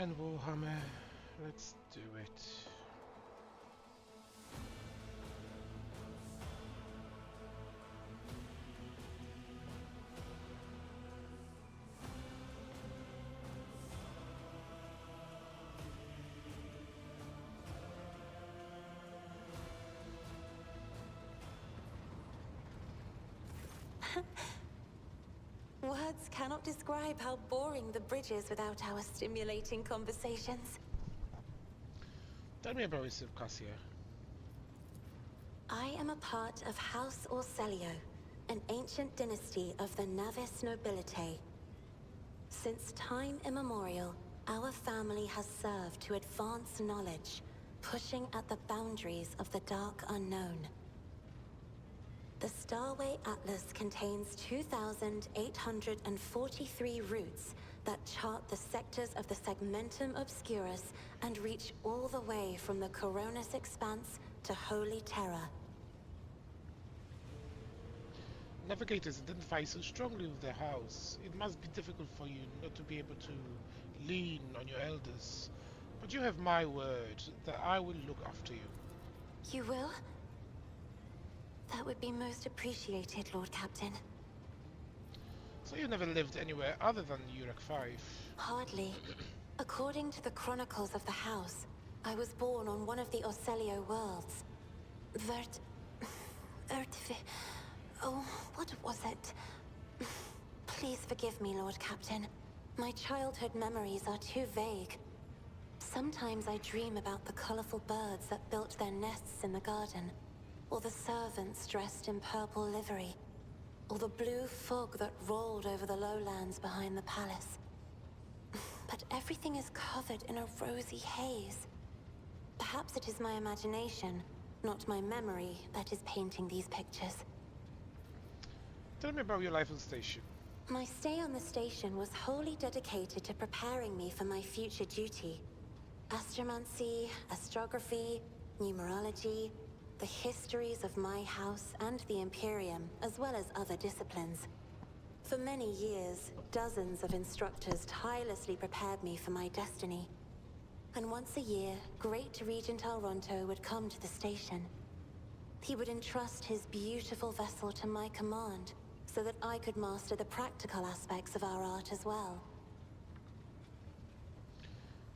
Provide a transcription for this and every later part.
And Warhammer, let's do it. Words cannot describe how boring the bridge is without our stimulating conversations. Tell me about yourself, Cassia. I am a part of House Orselio, an ancient dynasty of the Navis nobility. Since time immemorial, our family has served to advance knowledge, pushing at the boundaries of the dark unknown. The Starway Atlas contains 2,843 routes that chart the sectors of the Segmentum Obscurus and reach all the way from the Coronis Expanse to Holy Terra. Navigators identify so strongly with their house. It must be difficult for you not to be able to lean on your elders. But you have my word that I will look after you. You will? That would be most appreciated, Lord Captain. So you never lived anywhere other than Urek 5? Hardly. According to the chronicles of the house, I was born on one of the Orselio worlds. Oh, what was it? Please forgive me, Lord Captain. My childhood memories are too vague. Sometimes I dream about the colorful birds that built their nests in the garden, or the servants dressed in purple livery, or the blue fog that rolled over the lowlands behind the palace. But everything is covered in a rosy haze. Perhaps it is my imagination, not my memory, that is painting these pictures. Tell me about your life on station. My stay on the station was wholly dedicated to preparing me for my future duty. Astromancy, astrography, numerology, the histories of my house and the Imperium, as well as other disciplines. For many years, dozens of instructors tirelessly prepared me for my destiny. And once a year, Great Regent Alronto would come to the station. He would entrust his beautiful vessel to my command, so that I could master the practical aspects of our art as well.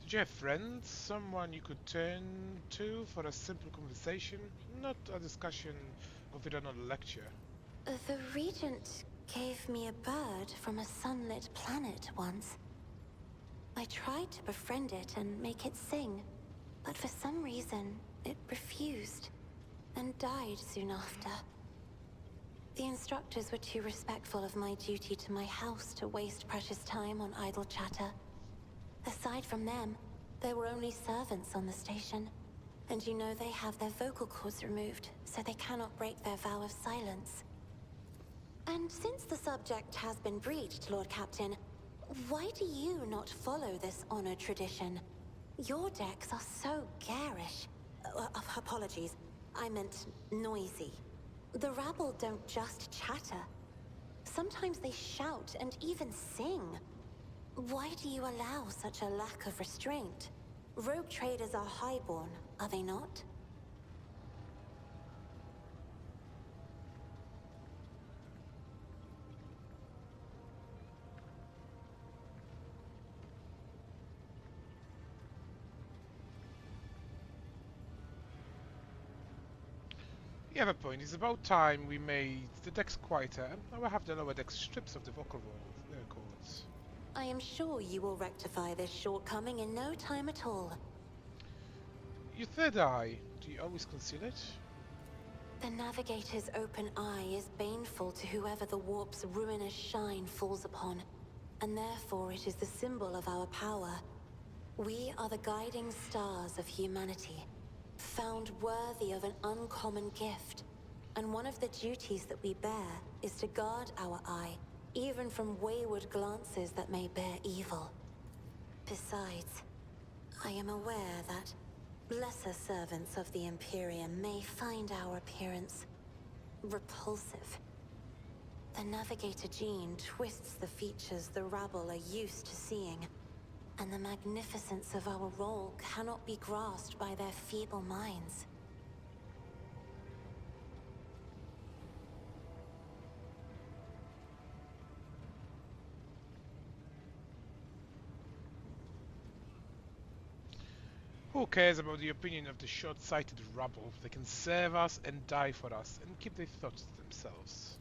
Did you have friends? Someone you could turn to for a simple conversation? Not a discussion of it on a lecture. The Regent gave me a bird from a sunlit planet once. I tried to befriend it and make it sing, but for some reason, it refused and died soon after. The instructors were too respectful of my duty to my house to waste precious time on idle chatter. Aside from them, there were only servants on the station. And you know they have their vocal cords removed, so they cannot break their vow of silence. And since the subject has been breached, Lord Captain, why do you not follow this honored tradition? Your decks are so garish. Apologies, I meant noisy. The rabble don't just chatter. Sometimes they shout and even sing. Why do you allow such a lack of restraint? Rogue traders are highborn, are they not? You have a point. It's about time we made the decks quieter. I will have the lower deck strips of the vocal cords. I am sure you will rectify this shortcoming in no time at all. Your third eye, do you always conceal it? The Navigator's open eye is baneful to whoever the warp's ruinous shine falls upon, and therefore it is the symbol of our power. We are the guiding stars of humanity, found worthy of an uncommon gift, and one of the duties that we bear is to guard our eye, even from wayward glances that may bear evil. Besides, I am aware that lesser servants of the Imperium may find our appearance repulsive. The Navigator gene twists the features the rabble are used to seeing. and the magnificence of our role cannot be grasped by their feeble minds. Who cares about the opinion of the short-sighted rabble? They can serve us and die for us, and keep their thoughts to themselves.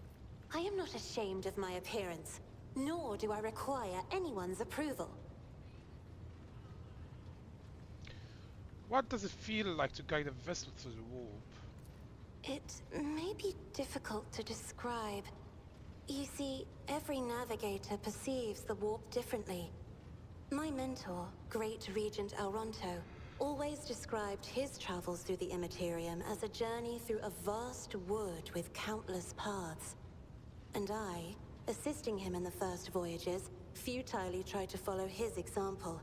I am not ashamed of my appearance, nor do I require anyone's approval. What does it feel like to guide a vessel through the warp? It may be difficult to describe. You see, every navigator perceives the warp differently. My mentor, Great Regent Auronto, always described his travels through the Immaterium as a journey through a vast wood with countless paths. And I, assisting him in the first voyages, futilely tried to follow his example.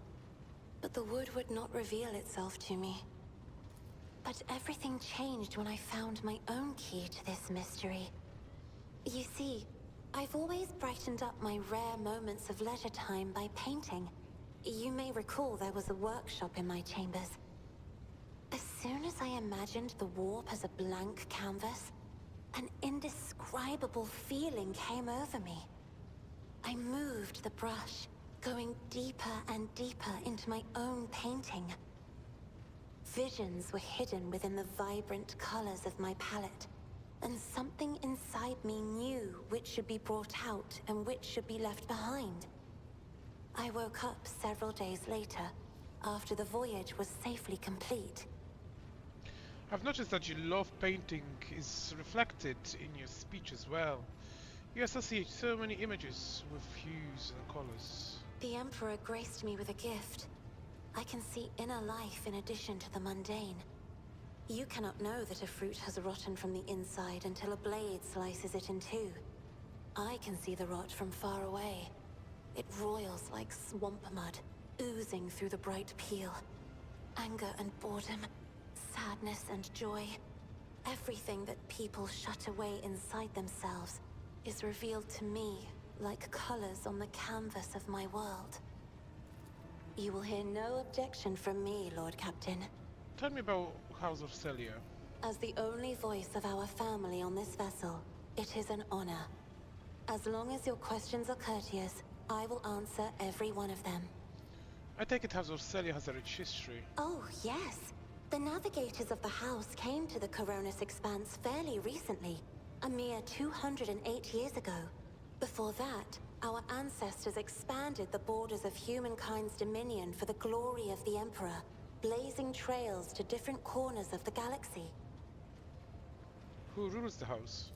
But the wood would not reveal itself to me. But everything changed when I found my own key to this mystery. You see, I've always brightened up my rare moments of leisure time by painting. You may recall there was a workshop in my chambers. As soon as I imagined the warp as a blank canvas, an indescribable feeling came over me. I moved the brush, going deeper and deeper into my own painting. Visions were hidden within the vibrant colors of my palette, and something inside me knew which should be brought out and which should be left behind. I woke up several days later, after the voyage was safely complete. I've noticed that your love painting is reflected in your speech as well. You associate so many images with hues and colors. The Emperor graced me with a gift. I can see inner life in addition to the mundane. You cannot know that a fruit has rotten from the inside until a blade slices it in two. I can see the rot from far away. It roils like swamp mud, oozing through the bright peel. Anger and boredom, sadness and joy. Everything that people shut away inside themselves is revealed to me like colors on the canvas of my world. You will hear no objection from me, Lord Captain. Tell me about House of Celia. As the only voice of our family on this vessel, it is an honor. As long as your questions are courteous, I will answer every one of them. I take it House of Celia has a rich history. Oh, yes. The navigators of the house came to the Coronis Expanse fairly recently, a mere 208 years ago. Before that, our ancestors expanded the borders of humankind's dominion for the glory of the Emperor, blazing trails to different corners of the galaxy. Who rules the house?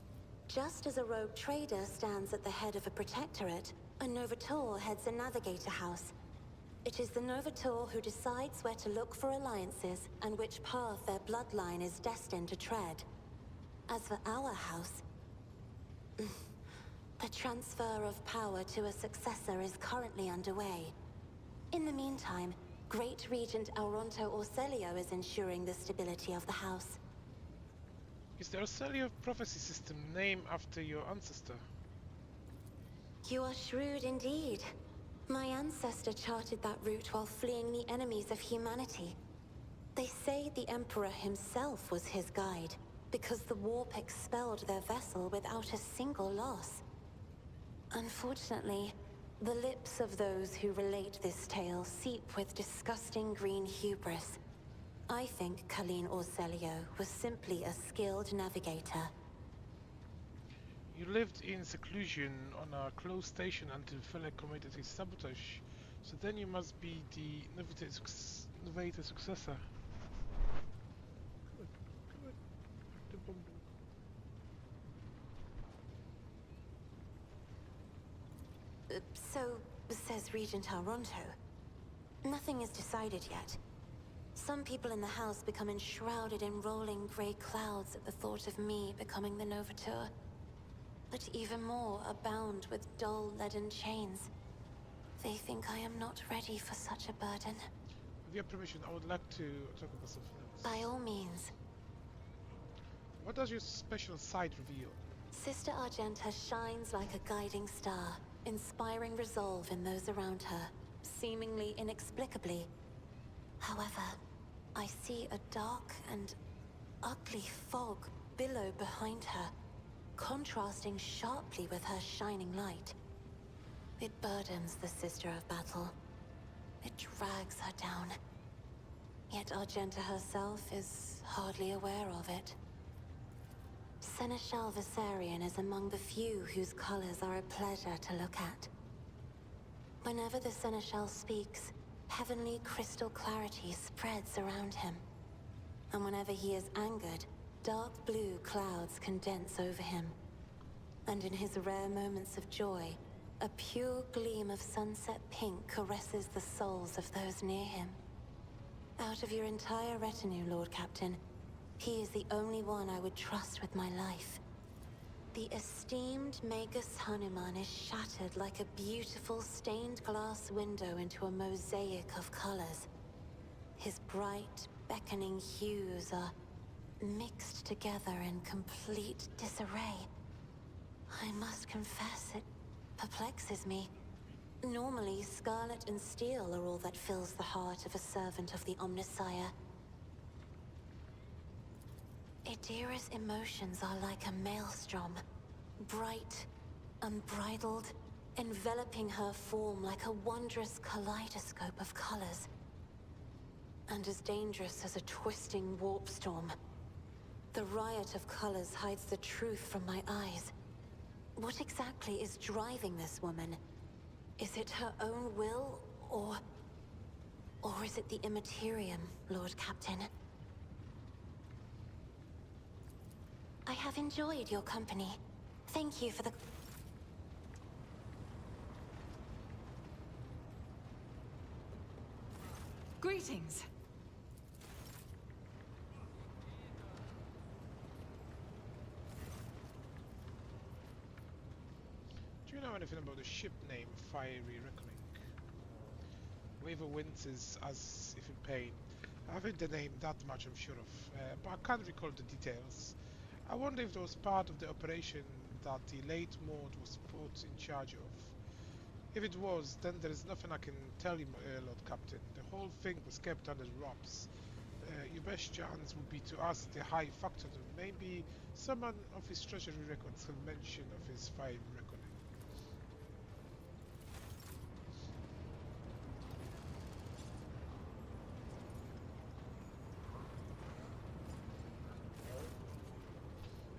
Just as a rogue trader stands at the head of a protectorate, a Novator heads a navigator house. It is the Novator who decides where to look for alliances and which path their bloodline is destined to tread. As for our house, the transfer of power to a successor is currently underway. In the meantime, Great Regent Auronto Orselio is ensuring the stability of the house. Is the Orselio prophecy system named after your ancestor? You are shrewd indeed. My ancestor charted that route while fleeing the enemies of humanity. They say the Emperor himself was his guide, because the warp expelled their vessel without a single loss. Unfortunately, the lips of those who relate this tale seep with disgusting green hubris. I think Colleen Orselio was simply a skilled navigator. You lived in seclusion on a closed station until Felek committed his sabotage, so then you must be the Novator successor. So, says Regent Auronto. Nothing is decided yet. Some people in the house become enshrouded in rolling grey clouds at the thought of me becoming the Novator. But even more are bound with dull leaden chains. They think I am not ready for such a burden. With your permission, I would like to talk about something else. By all means. What does your special side reveal? Sister Argenta shines like a guiding star, inspiring resolve in those around her, seemingly inexplicably. However, I see a dark and ugly fog billow behind her, contrasting sharply with her shining light. It burdens the Sister of Battle. It drags her down. Yet Argenta herself is hardly aware of it. Seneschal Viserion is among the few whose colors are a pleasure to look at. Whenever the Seneschal speaks, heavenly crystal clarity spreads around him. And whenever he is angered, dark blue clouds condense over him. And in his rare moments of joy, a pure gleam of sunset pink caresses the souls of those near him. Out of your entire retinue, Lord Captain, he is the only one I would trust with my life. The esteemed Magus Hanuman is shattered like a beautiful stained glass window into a mosaic of colors. His bright, beckoning hues are mixed together in complete disarray. I must confess, it perplexes me. Normally, scarlet and steel are all that fills the heart of a servant of the Omnissiah. Idira's emotions are like a maelstrom, bright, unbridled, enveloping her form like a wondrous kaleidoscope of colors. And as dangerous as a twisting warp storm. The riot of colors hides the truth from my eyes. What exactly is driving this woman? Is it her own will, or is it the Immaterium, Lord Captain? I have enjoyed your company. Thank you for the... Greetings. Do you know anything about the ship name Fiery Reckoning? Waver winces as if in pain. I haven't the name that much, I'm sure of, but I can't recall the details. I wonder if there was part of the operation that the late Maud was put in charge of. If it was, then there is nothing I can tell you, Lord Captain. The whole thing was kept under wraps. Your best chance would be to ask the High Factor. Maybe someone of his treasury records have mention of his fiery reckoning.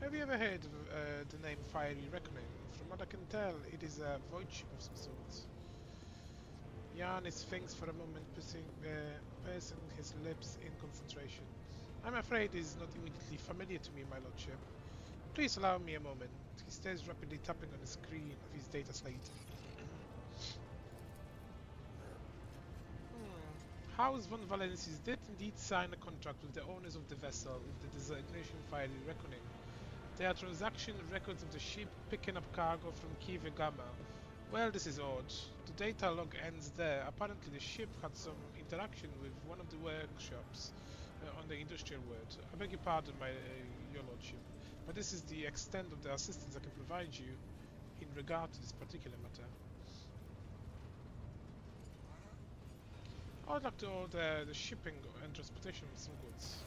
Have you ever heard of the name Fiery Reckoning? From what I can tell, it is a void ship of some sort. Yanis thinks for a moment, pursing his lips in concentration. I'm afraid it is not immediately familiar to me, my lordship. Please allow me a moment. He stares rapidly, tapping on the screen of his data slate. House von Valensis did indeed sign a contract with the owners of the vessel with the designation Fiery Reckoning. There are transaction records of the ship picking up cargo from Kiva Gamma. Well, this is odd. The data log ends there. Apparently the ship had some interaction with one of the workshops on the industrial world. I beg your pardon, your lordship, but this is the extent of the assistance I can provide you in regard to this particular matter. I would like to order the shipping and transportation of some goods.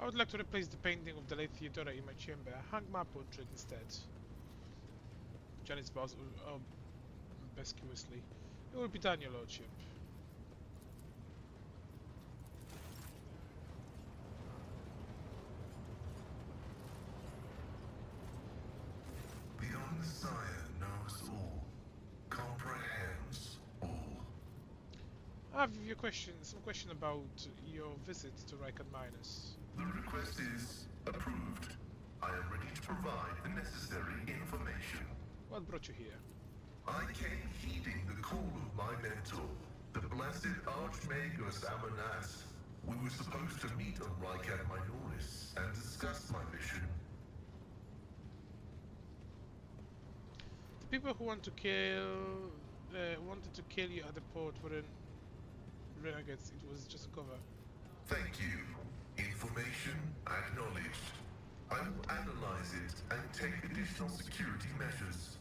I would like to replace the painting of the late Theodora in my chamber. Hang my portrait instead. Janice bows obsequiously. It will be done, your lordship. Messiah knows all, comprehends all. I have your some question about your visit to Rikon Minus. The request is approved. I am ready to provide the necessary information. What brought you here? I came heeding the call of my mentor, the blessed Archmagus Amonas. We were supposed to meet on Rikon Minoris and discuss my mission. The people who wanted to kill you at the port weren't renegades. It was just a cover. Thank you. Information acknowledged. I will analyze it and take additional security measures.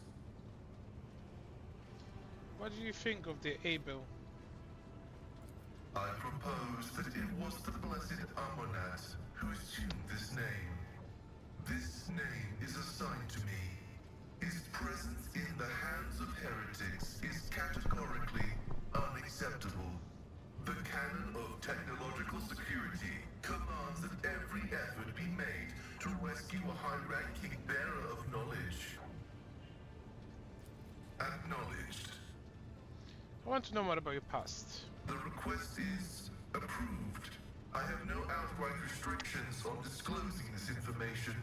What do you think of the Abel? I propose that it was the blessed Amonat who assumed this name. This name is assigned to me. His presence in the hands of heretics is categorically unacceptable. The canon of technological security commands that every effort be made to rescue a high-ranking bearer of knowledge. Acknowledged. I want to know more about your past. The request is approved. I have no outright restrictions on disclosing this information.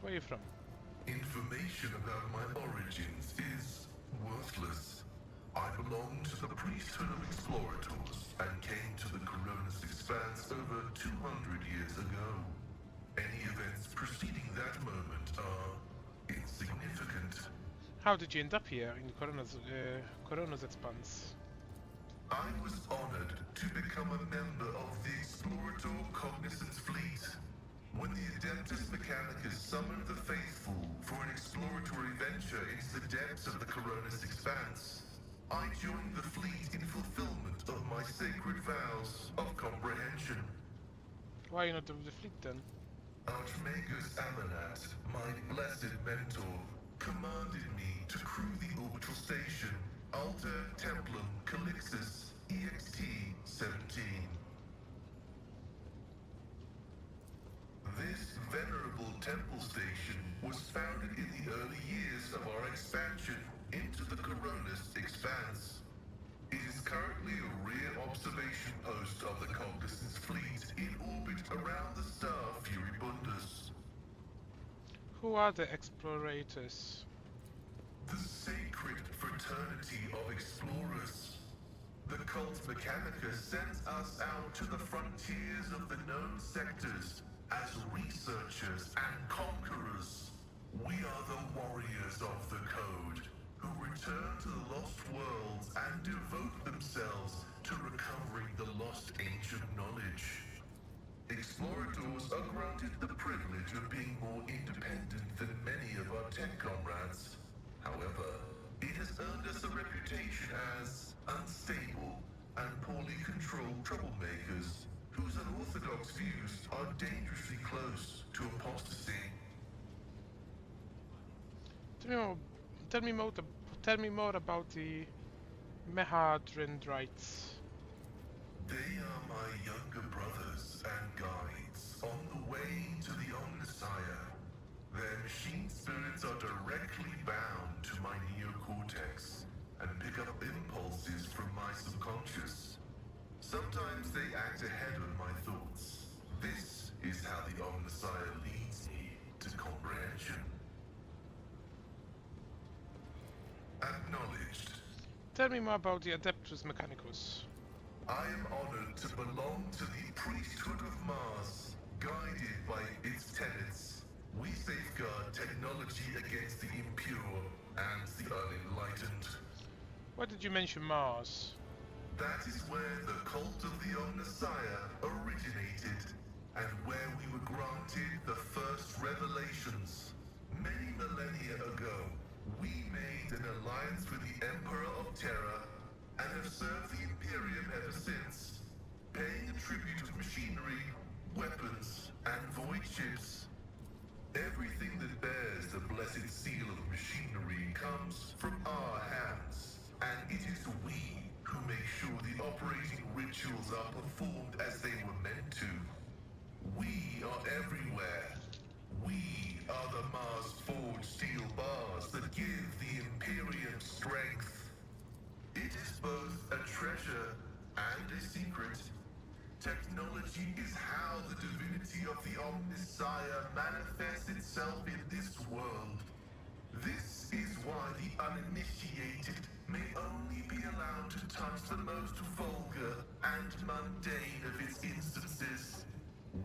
Where are you from? Information about my origins is worthless. I belong to the priesthood of explorators and came to the Coronis Expanse over 200 years ago. Any events preceding that moment are insignificant. How did you end up here in Corona's Expanse? I was honored to become a member of the Explorator Cognizance Fleet. When the Adeptus Mechanicus summoned the faithful for an exploratory venture into the depths of the Coronis Expanse, I joined the fleet in fulfillment of my sacred vows of comprehension. Why are you not of the fleet then? Archmagus Amonat, my blessed mentor, commanded me to crew the orbital station Alter Templum Calixis EXT-17. This venerable temple station was founded in the early years of our expansion into the Coronis Expanse. It is currently a rear observation post of the Cognizance Fleet in orbit around the star Furibundus. Who are the explorators? The sacred fraternity of explorers. The cult Mechanica sends us out to the frontiers of the known sectors as researchers and conquerors. We are the warriors of the code, who return to the lost worlds and devote themselves to recovering the lost ancient knowledge. Explorators are granted the privilege of being more independent than many of our tech comrades. However, it has earned us a reputation as unstable and poorly controlled troublemakers whose unorthodox views are dangerously close to apostasy. Tell me more about the Mehadrendrites. They are my younger brothers and guides on the way to the Omnissiah. Their machine spirits are directly bound to my neocortex and pick up impulses from my subconscious. Sometimes they act ahead of my thoughts. This is how the Omnissiah leads me to comprehension. Acknowledged. Tell me more about the Adeptus Mechanicus. I am honored to belong to the priesthood of Mars, guided by its tenets. We safeguard technology against the impure and the unenlightened. Why did you mention Mars? That is where the cult of the Omnissiah originated, and where we were granted the first revelations. Many millennia ago, we made an alliance with the Emperor of Terra, and have served the Imperium ever since, paying a tribute of machinery, weapons, and void ships. Everything that bears the blessed seal of machinery comes from our hands, and it is we who make sure the operating rituals are performed as they were meant to. We are everywhere. We are the Mars-forged steel bars that give the Imperium strength. It is both a treasure and a secret. Technology is how the divinity of the Omnissiah manifests itself in this world. This is why the uninitiated may only be allowed to touch the most vulgar and mundane of its instances.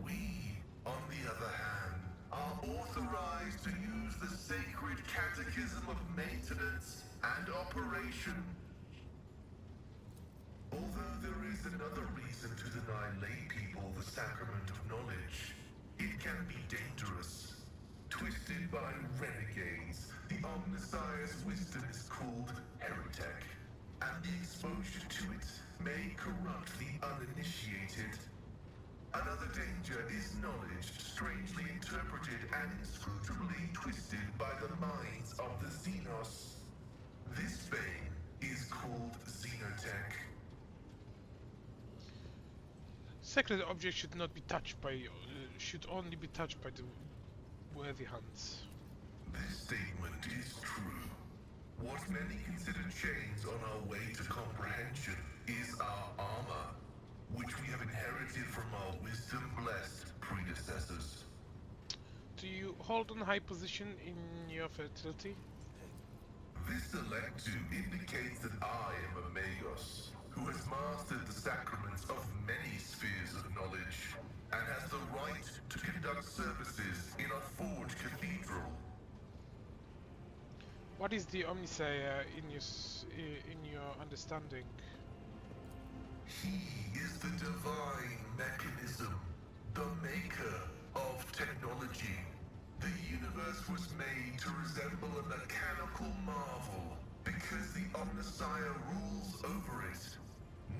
We, on the other hand, are authorized to use the sacred catechism of maintenance and operation. Although there is another reason to deny lay people the sacrament of knowledge, it can be dangerous. Twisted by renegades, the Omnissiah's wisdom is called heretic, and the exposure to it may corrupt the uninitiated. Another danger is knowledge strangely interpreted and inscrutably twisted by the minds of the Xenos. This bane is called xenotech. Sacred objects should not be touched by, should only be touched by the worthy hands. This statement is true. What many consider chains on our way to comprehension is our armor, which we have inherited from our wisdom-blessed predecessors. Do you hold a high position in your fertility? This electu indicates that I am a Magos, who has mastered the sacraments of many spheres of knowledge, and has the right to conduct services in a forged cathedral. What is the Omnissiah in your understanding? He is the divine mechanism, the maker of technology. The universe was made to resemble a mechanical marvel because the Omnissiah rules over it.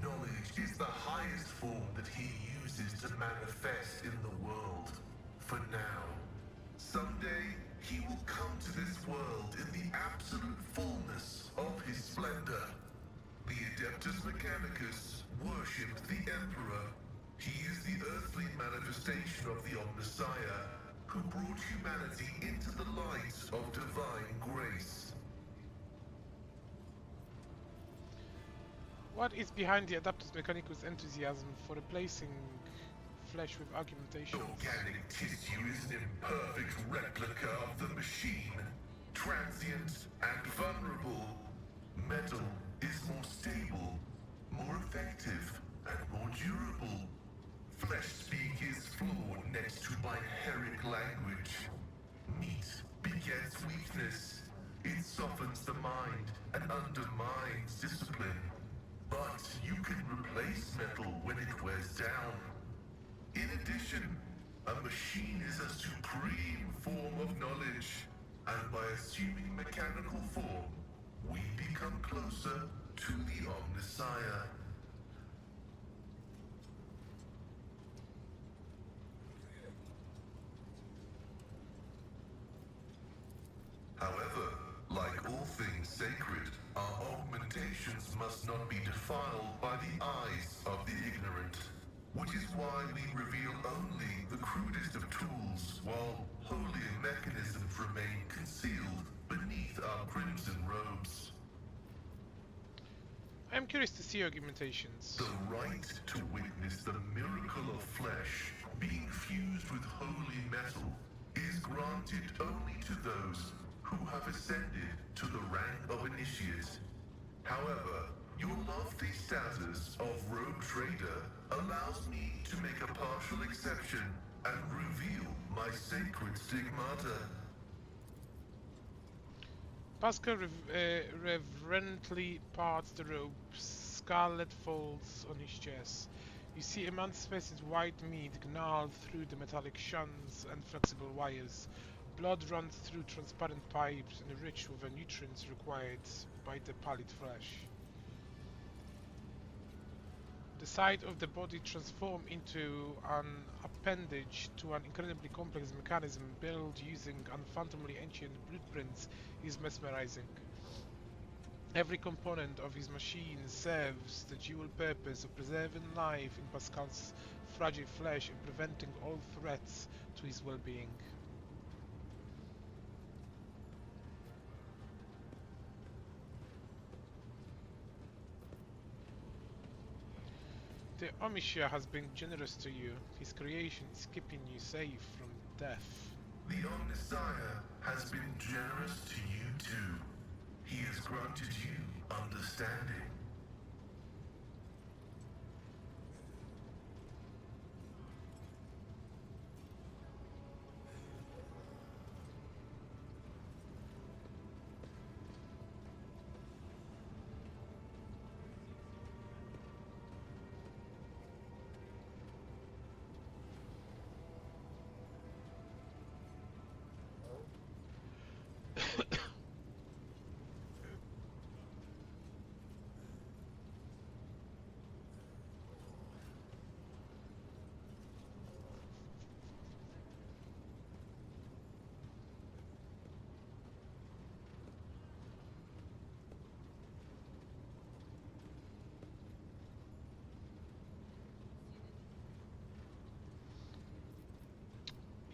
Knowledge is the highest form that he uses to manifest in the world. For now. Someday, he will come to this world in the absolute fullness of his splendor. The Adeptus Mechanicus worshipped the Emperor. He is the earthly manifestation of the Omnissiah, who brought humanity into the light of divine grace. What is behind the Adeptus Mechanicus enthusiasm for replacing flesh with argumentation? Organic tissue is an imperfect replica of the machine. Transient and vulnerable. Metal is more stable, more effective, and more durable. Flesh speak is flawed next to binaric language. Meat begets weakness. It softens the mind and undermines discipline. But you can replace metal when it wears down. In addition, a machine is a supreme form of knowledge, and by assuming mechanical form, we become closer to the Omnissiah. However, like all things sacred, our augmentations must not be defiled by the eyes of the ignorant. Which is why we reveal only the crudest of tools, while holier mechanisms remain concealed beneath our crimson robes. I am curious to see augmentations. The right to witness the miracle of flesh being fused with holy metal is granted only to those who have ascended to the rank of initiate. However, your lofty status of rogue trader allows me to make a partial exception and reveal my sacred stigmata. Pascal reverently parts the robe. Scarlet folds on his chest. You see a man's face is white meat gnawed through the metallic shunts and flexible wires. Blood runs through transparent pipes enriched with the nutrients required by the pallid flesh. The side of the body transformed into an appendage to an incredibly complex mechanism built using unfathomably ancient blueprints is mesmerizing. Every component of his machine serves the dual purpose of preserving life in Pascal's fragile flesh and preventing all threats to his well-being. The Omishia has been generous to you. His creation is keeping you safe from death. The Omnissiah has been generous to you too. He has granted you understanding.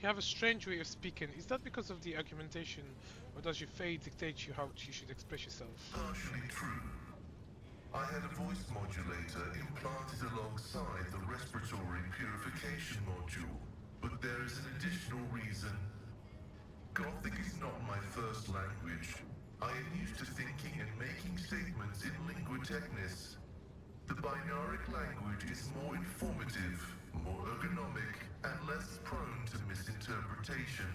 You have a strange way of speaking. Is that because of the argumentation, or does your fate dictate you how you should express yourself? Partially true. I had a voice modulator implanted alongside the respiratory purification module, but there is an additional reason. Gothic is not my first language. I am used to thinking and making statements in lingua technis. The binaric language is more informative, more ergonomic, and less prone to misinterpretation.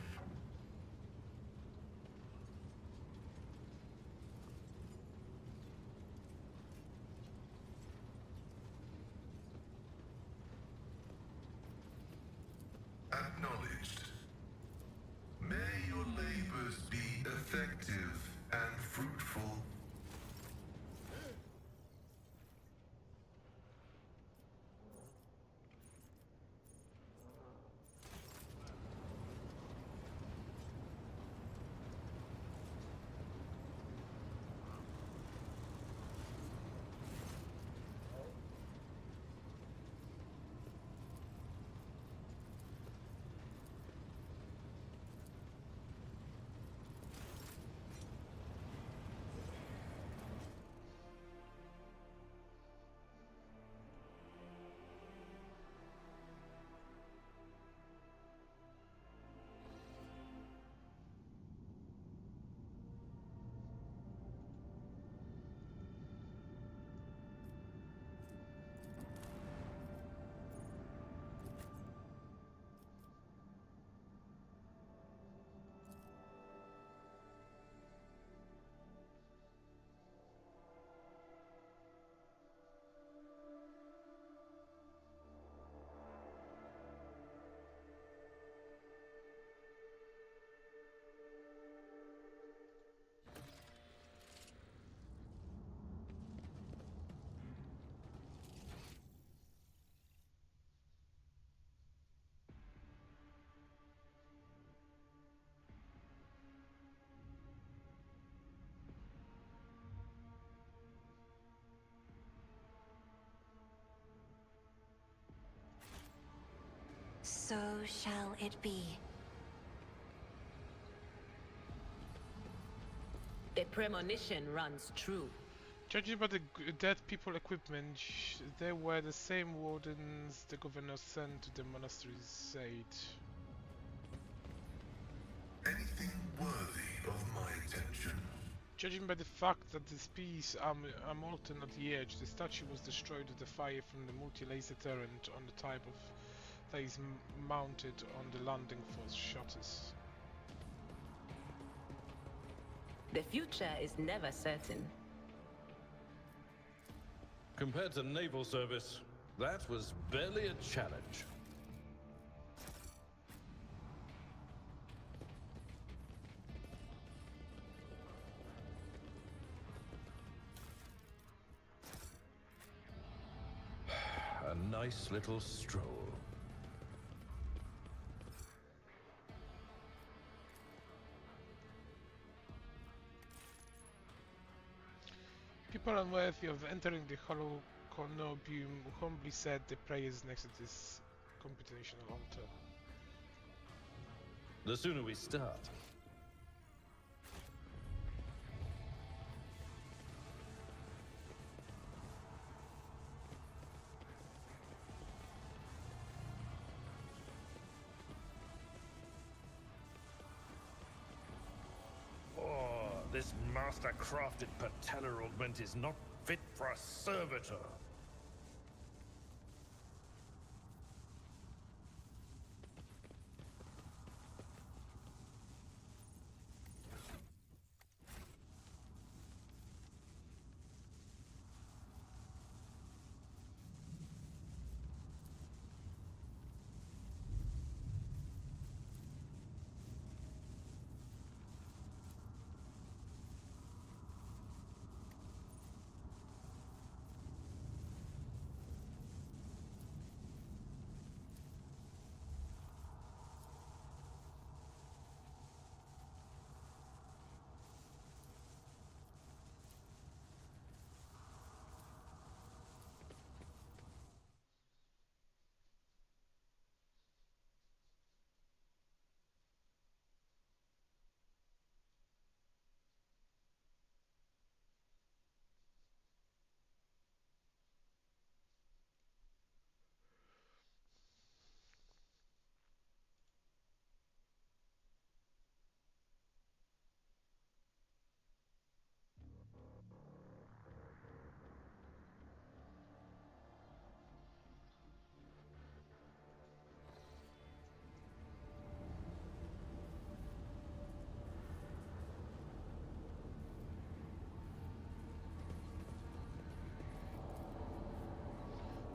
Acknowledged. May your labors be effective and fruitful. So shall it be. The premonition runs true. Judging by the dead people equipment, they were the same wardens the governor sent to the monastery's aid. Anything worthy of my attention? Judging by the fact that the species are molten at the edge, the statue was destroyed with the fire from the multi-laser turret on the type of that is mounted on the landing force shutters. The future is never certain. Compared to naval service, that was barely a challenge. A nice little stroll. People unworthy of entering the hollow cornubium humbly said their prayers next to this computational altar. The sooner we start. This master-crafted patella augment is not fit for a servitor.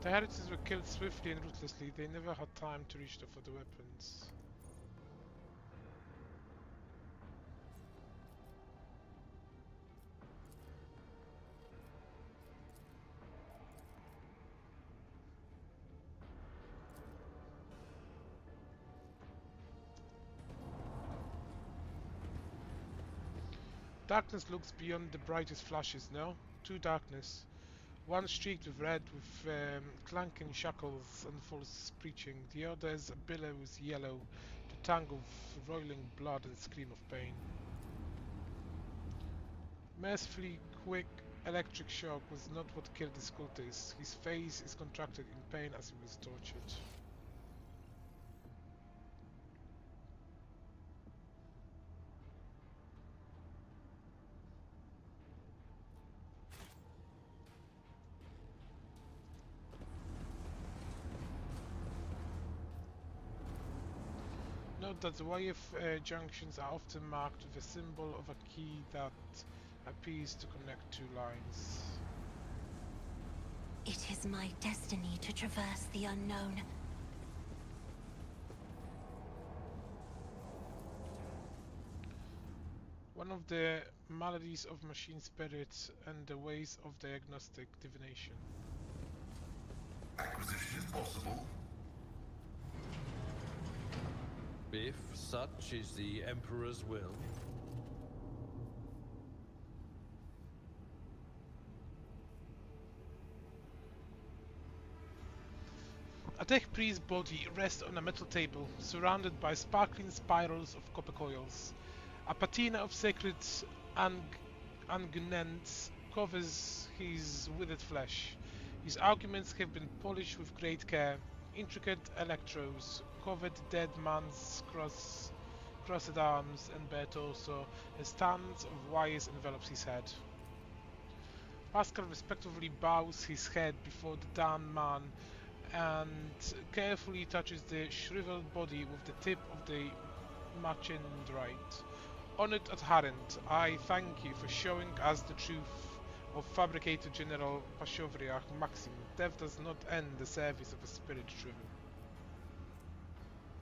The heretics were killed swiftly and ruthlessly. They never had time to reach for the weapons. Darkness looks beyond the brightest flashes, no? Two darkness. One streaked with red, with clanking shackles and false preaching. The other is a billow with yellow, the tongue of roiling blood and scream of pain. Mercifully quick electric shock was not what killed the cultist. His face is contracted in pain as he was tortured. Note that the YF junctions are often marked with a symbol of a key that appears to connect two lines. It is my destiny to traverse the unknown. One of the maladies of machine spirits and the ways of diagnostic divination. Acquisition is possible. If such is the Emperor's will. A tech priest's body rests on a metal table, surrounded by sparkling spirals of copper coils. A patina of sacred unguents covers his withered flesh. His arguments have been polished with great care. Intricate electrodes cover the dead man's crossed arms and bare torso. A stance of wires envelops his head. Pascal respectfully bows his head before the damned man and carefully touches the shriveled body with the tip of the machinedrite. Honored adherent, I thank you for showing us the truth of fabricator General Pashovriach Maxim. Death does not end the service of a spirit driven.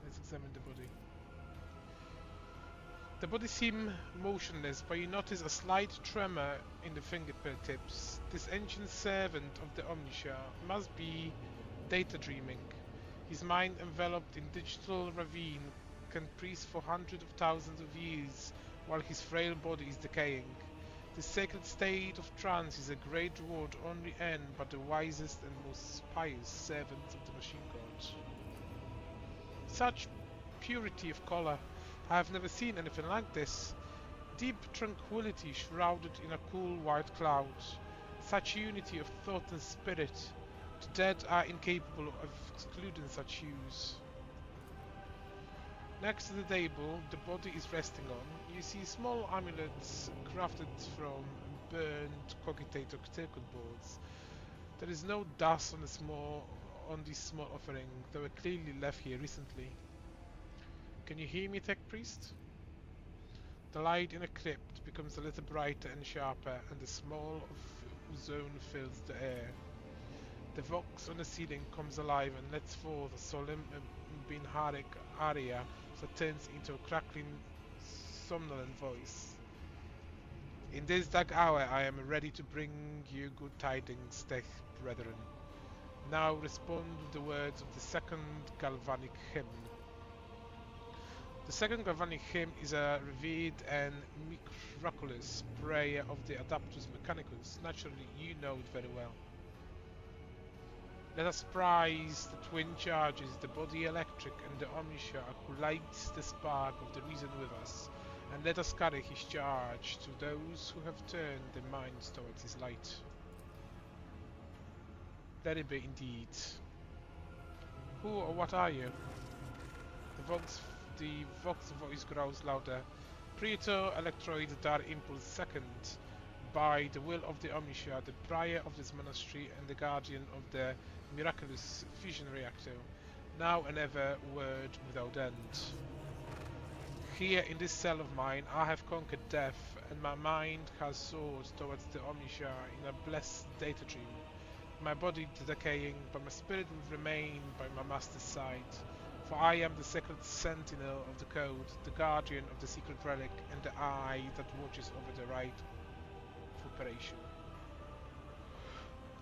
Let's examine the body. The body seems motionless, but you notice a slight tremor in the fingertips. This ancient servant of the Omniscia must be data dreaming. His mind, enveloped in digital ravine, can freeze for hundreds of thousands of years while his frail body is decaying. This sacred state of trance is a great reward only earned by the wisest and most pious servants of the machine god. Such purity of color, I have never seen anything like this. Deep tranquility shrouded in a cool white cloud. Such unity of thought and spirit. The dead are incapable of excluding such hues. Next to the table the body is resting on, you see small amulets crafted from burnt cogitator circuit boards. There is no dust on this small offering. They were clearly left here recently. Can you hear me, Tech Priest? The light in the crypt becomes a little brighter and sharper, and the smell of ozone fills the air. The vox on the ceiling comes alive and lets forth a solemn binharic aria that turns into a crackling, somnolent voice. In this dark hour I am ready to bring you good tidings, tech brethren. Now respond with the words of the second galvanic hymn. The second galvanic hymn is a revered and miraculous prayer of the Adaptus Mechanicus. Naturally, you know it very well. Let us prize the twin charges, the body electric and the omniscient who lights the spark of the reason with us, and let us carry his charge to those who have turned their minds towards his light. Let it be indeed. Who or what are you? The vox voice grows louder. Praetor Electroid Dar Impulse II, by the will of the Omniscient, the prior of this monastery and the guardian of the miraculous fusion reactor, now and ever, word without end. Here in this cell of mine I have conquered death, and my mind has soared towards the Omniscient in a blessed data dream. My body decaying, but my spirit will remain by my master's side. For I am the sacred sentinel of the code, the guardian of the secret relic, and the eye that watches over the right of operation.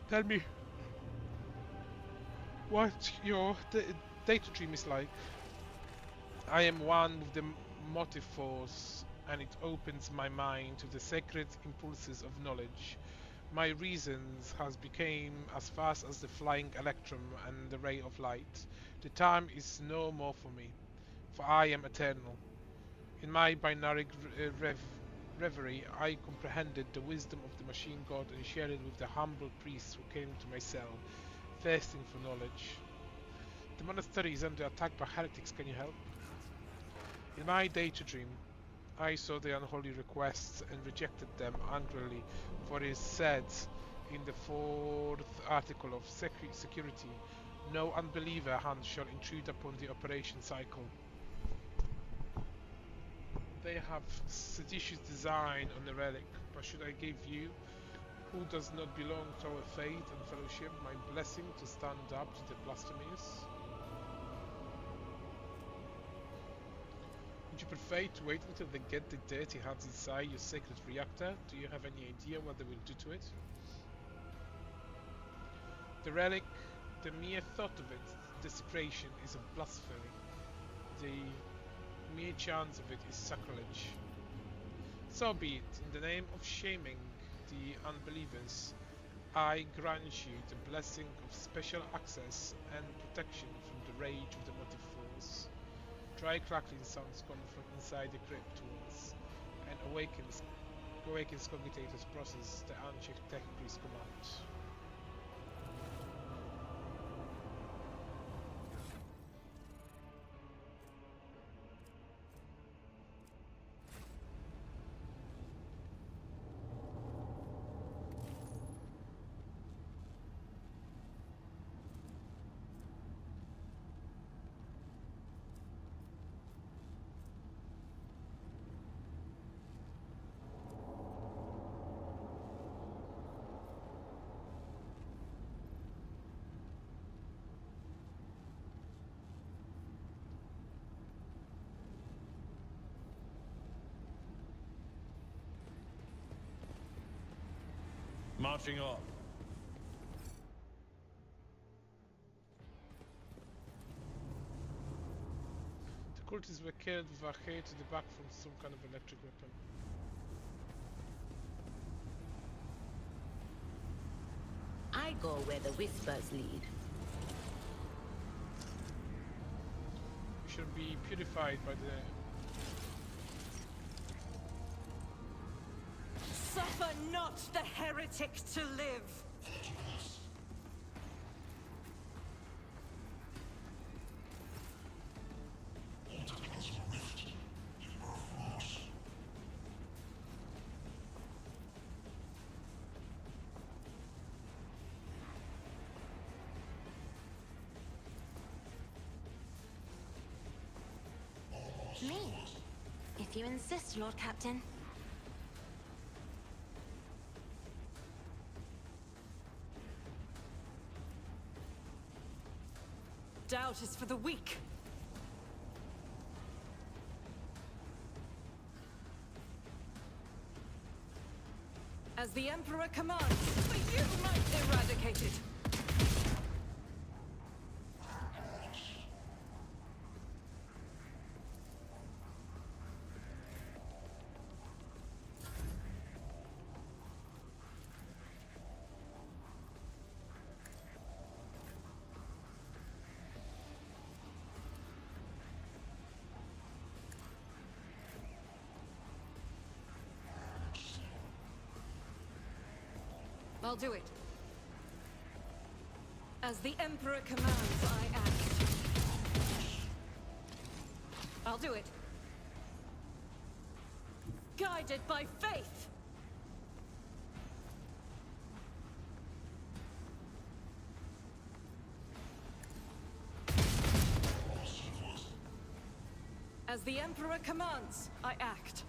Tell me what your data dream is like. I am one with the motive force, and it opens my mind to the sacred impulses of knowledge. My reasons has become as fast as the flying electrum and the ray of light. The time is no more for me, for I am eternal. In my binary reverie, I comprehended the wisdom of the machine god and shared it with the humble priests who came to my cell, thirsting for knowledge. The monastery is under attack by heretics, can you help? In my data dream, I saw the unholy requests and rejected them angrily, for it is said in the 4th article of security, no unbeliever hand shall intrude upon the operation cycle. They have seditious design on the relic, but should I give you, who does not belong to our faith and fellowship, my blessing to stand up to the blasphemies? Would you prefer to wait until they get the dirty hands inside your sacred reactor? Do you have any idea what they will do to it? The relic, the mere thought of its desecration is a blasphemy. The mere chance of it is sacrilege. So be it. In the name of shaming the unbelievers, I grant you the blessing of special access and protection from the rage of the motive force. Dry crackling sounds come from inside the crypt walls and awakens Cogitator's process the unchecked tech priest command. Marching on. The cultists were killed with a hair to the back from some kind of electric weapon. I go where the whispers lead. You should be purified by the... Suffer not the heretic to live! Me. If you insist, Lord Captain. Doubt is for the weak. As the Emperor commands, but you might eradicate it. I'll do it. As the Emperor commands, I act. I'll do it. Guided by faith! As the Emperor commands, I act.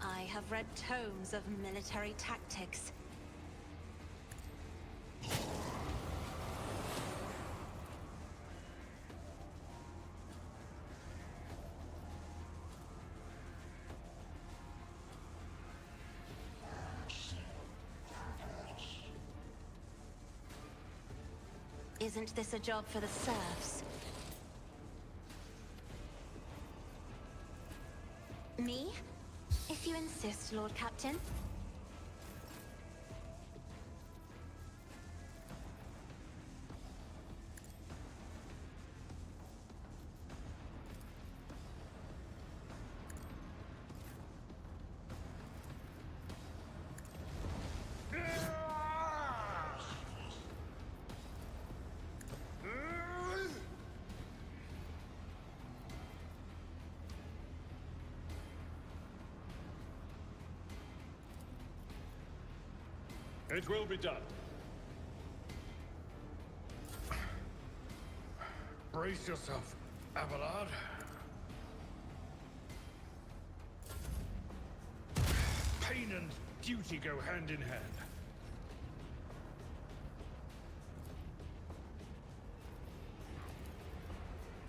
I have read tomes of military tactics. Isn't this a job for the serfs? Me? If you insist, Lord Captain. It will be done. Brace yourself, Abelard. Pain and duty go hand in hand.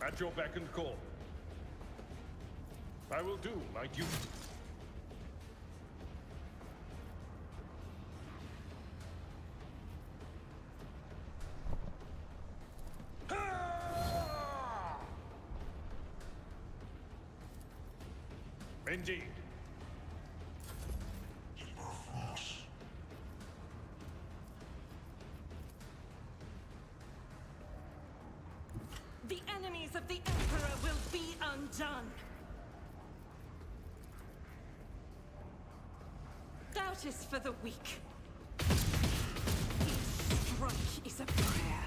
At your beck and call. I will do my duty. Indeed. The enemies of the Emperor will be undone. Doubt is for the weak. Each strike is a prayer.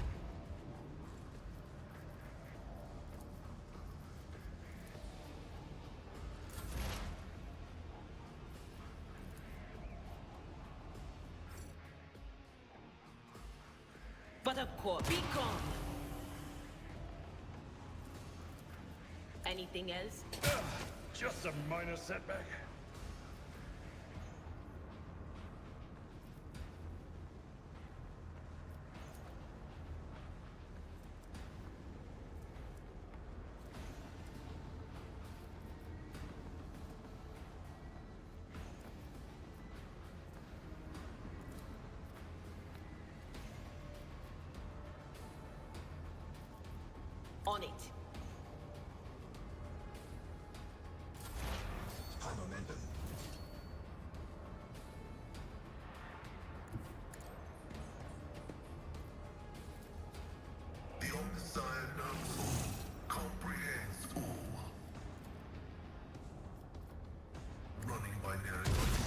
But of course, be calm. Anything else? Just a minor setback. On it. High momentum. The Omnissiah knows all, comprehends all. Running binary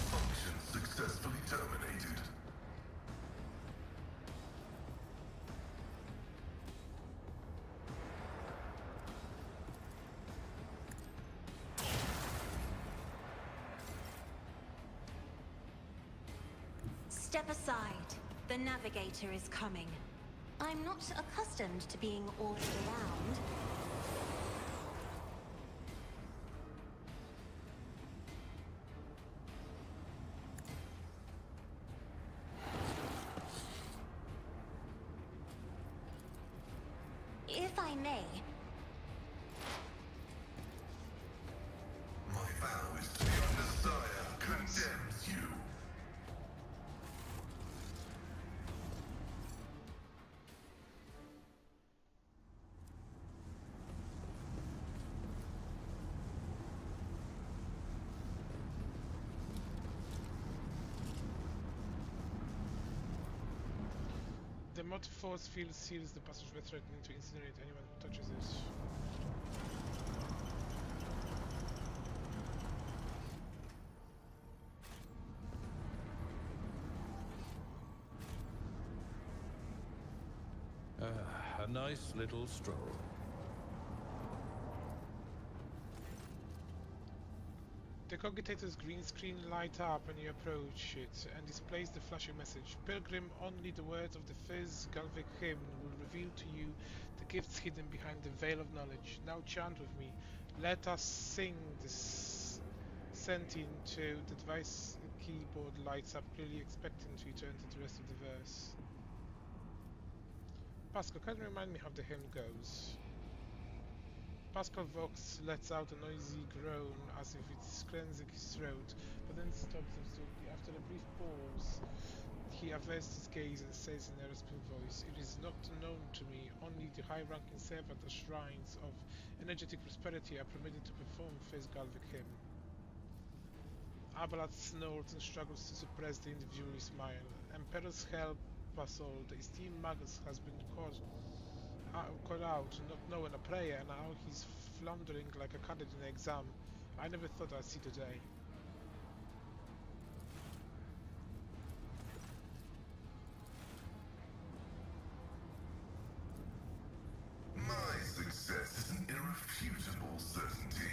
functions successfully terminated. Step aside. The navigator is coming. I'm not accustomed to being ordered around. If I may, My vow is to your Messiah condemns you. The mod force field seals the passageway, threatening to incinerate anyone who touches it. A nice little stroll. The cogitator's green screen lights up when you approach it and displays the flashing message. Pilgrim, only the words of the first Galvic hymn will reveal to you the gifts hidden behind the veil of knowledge. Now chant with me. Let us sing this sentient to the device keyboard lights up, clearly expecting you to enter the rest of the verse. Pascal, can you remind me how the hymn goes? Pascal Vox lets out a noisy groan as if it's cleansing his throat, but then stops absolutely. After a brief pause, he averts his gaze and says in a rasping voice, "It is not known to me. Only the high-ranking serve at the shrines of energetic prosperity are permitted to perform First Galvic hymn." Abalat snorts and struggles to suppress the individual smile. Emperor's help us all. The esteemed Magus has been caught out, not knowing a prayer, and now he's floundering like a cadet in an exam. I never thought I'd see the day. My success is an irrefutable certainty.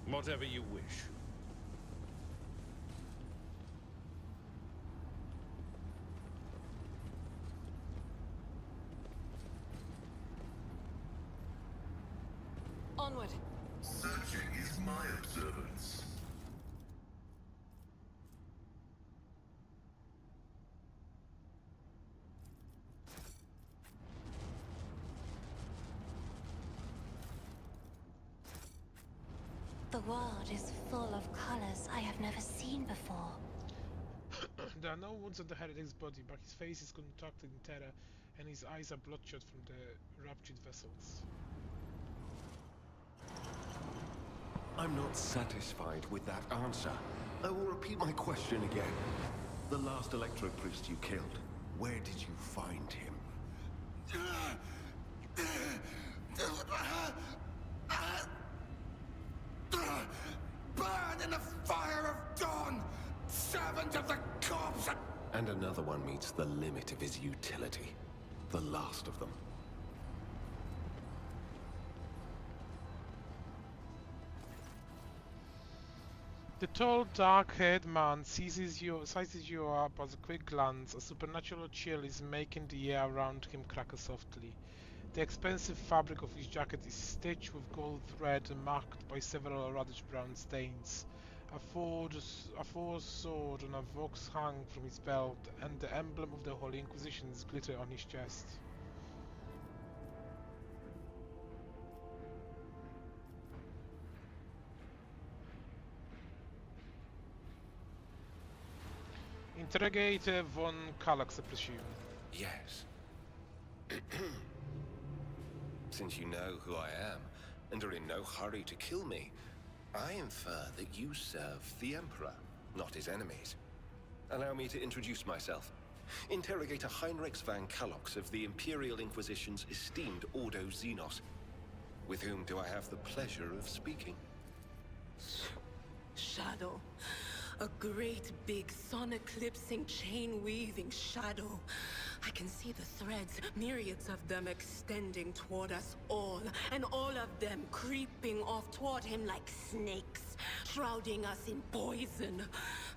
Whatever you wish. Onward. Searching is my observance. the world is full of colors I have never seen before. There are no wounds on the heretic's body, but his face is contracted in terror, and his eyes are bloodshot from the ruptured vessels. I'm not satisfied with that answer. I will repeat my question again. The last electro priest you killed, where did you find him? Burn in the fire of dawn! Servant of the corpse! And another one meets the limit of his utility. The last of them. The tall, dark-haired man sizes you up as a quick glance. A supernatural chill is making the air around him crackle softly. The expensive fabric of his jacket is stitched with gold thread and marked by several reddish-brown stains. A forged sword and a vox hang from his belt, and the emblem of the Holy Inquisitions glitter on his chest. Interrogator von Kallax, I presume. Yes. Since you know who I am, and are in no hurry to kill me, I infer that you serve the Emperor, not his enemies. Allow me to introduce myself. Interrogator Heinrich van Kallox of the Imperial Inquisition's esteemed Ordo Xenos. With whom do I have the pleasure of speaking? Shadow. A great big sun-eclipsing, chain-weaving shadow. I can see the threads, myriads of them extending toward us all, and all of them creeping off toward him like snakes, shrouding us in poison.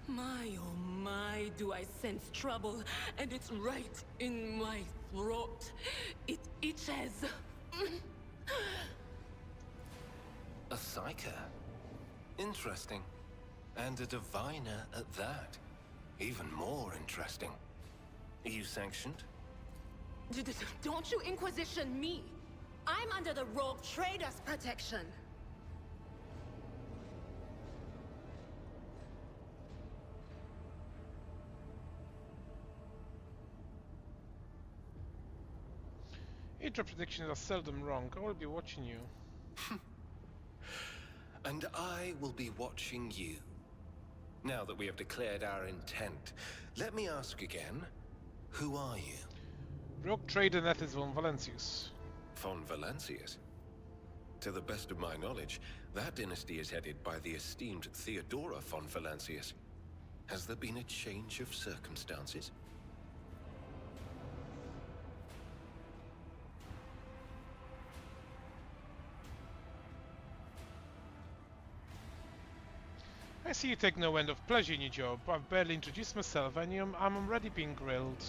My, oh my, do I sense trouble, and it's right in my throat. It itches. A psyker. Interesting. And a diviner at that. Even more interesting. Are you sanctioned? Don't you Inquisition me! I'm under the Rogue Trader's protection! Hydra predictions are seldom wrong. I will be watching you. And I will be watching you. Now that we have declared our intent, let me ask again, who are you? Rogue trader Nethys von Valancius. Von Valancius? To the best of my knowledge, that dynasty is headed by the esteemed Theodora von Valancius. Has there been a change of circumstances? I see you take no end of pleasure in your job. I've barely introduced myself and I'm already being grilled.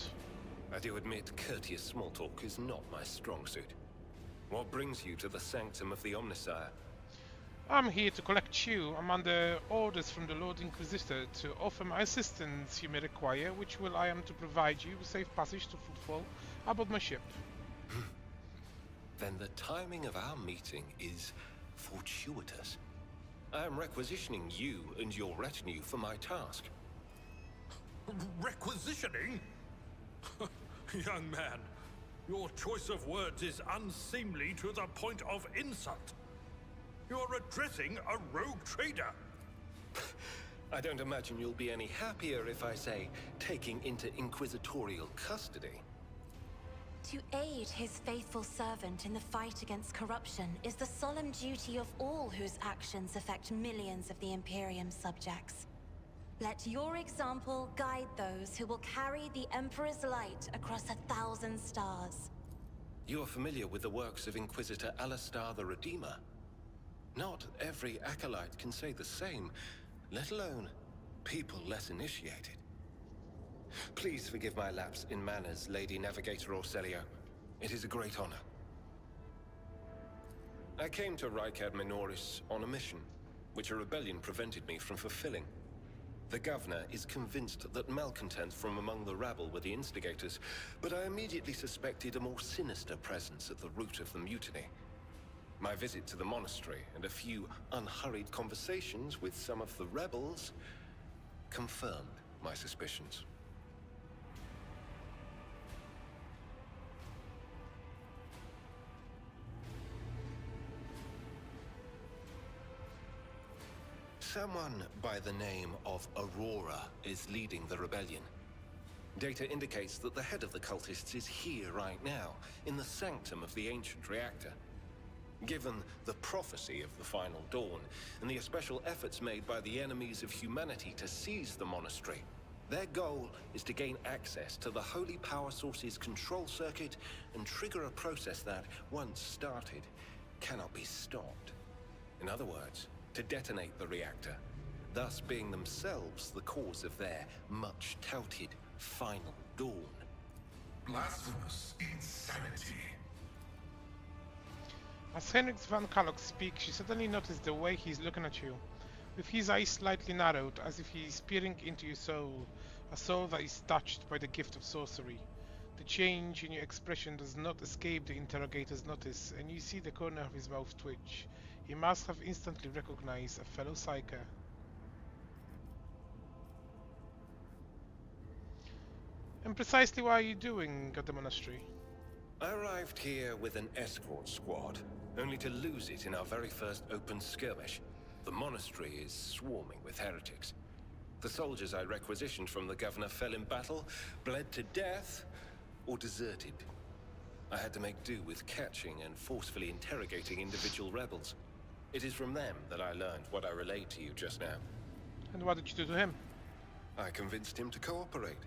I do admit courteous small talk is not my strong suit. What brings you to the sanctum of the Omnissiah? I'm here to collect you. I'm under orders from the Lord Inquisitor to offer my assistance you may require, which will I am to provide you with safe passage to footfall aboard my ship. Then the timing of our meeting is fortuitous. I am requisitioning you and your retinue for my task. Requisitioning? Young man, your choice of words is unseemly to the point of insult. You're addressing a rogue trader. I don't imagine you'll be any happier if I say taking into inquisitorial custody. To aid his faithful servant in the fight against corruption is the solemn duty of all whose actions affect millions of the Imperium's subjects. Let your example guide those who will carry the Emperor's light across 1,000 stars. You are familiar with the works of Inquisitor Alistar the Redeemer. Not every acolyte can say the same, let alone people less initiated. Please forgive my lapse in manners, Lady Navigator Orselio. It is a great honor. I came to Rykad Minoris on a mission, which a rebellion prevented me from fulfilling. The governor is convinced that malcontents from among the rabble were the instigators, but I immediately suspected a more sinister presence at the root of the mutiny. My visit to the monastery and a few unhurried conversations with some of the rebels confirmed my suspicions. Someone by the name of Aurora is leading the rebellion. Data indicates that the head of the cultists is here right now, in the sanctum of the ancient reactor. Given the prophecy of the final dawn, and the special efforts made by the enemies of humanity to seize the monastery, their goal is to gain access to the holy power source's control circuit and trigger a process that, once started, cannot be stopped. In other words, to detonate the reactor, thus being themselves the cause of their much-touted final dawn. Blasphemous insanity. As Henrik van Kalok speaks, you suddenly notice the way he's looking at you, with his eyes slightly narrowed, as if he is peering into your soul, a soul that is touched by the gift of sorcery. The change in your expression does not escape the interrogator's notice, and you see the corner of his mouth twitch. He must have instantly recognized a fellow psyker. And precisely what are you doing at the monastery? I arrived here with an escort squad, only to lose it in our very first open skirmish. The monastery is swarming with heretics. The soldiers I requisitioned from the governor fell in battle, bled to death, or deserted. I had to make do with catching and forcefully interrogating individual rebels. It is from them that I learned what I relayed to you just now. And what did you do to him? I convinced him to cooperate.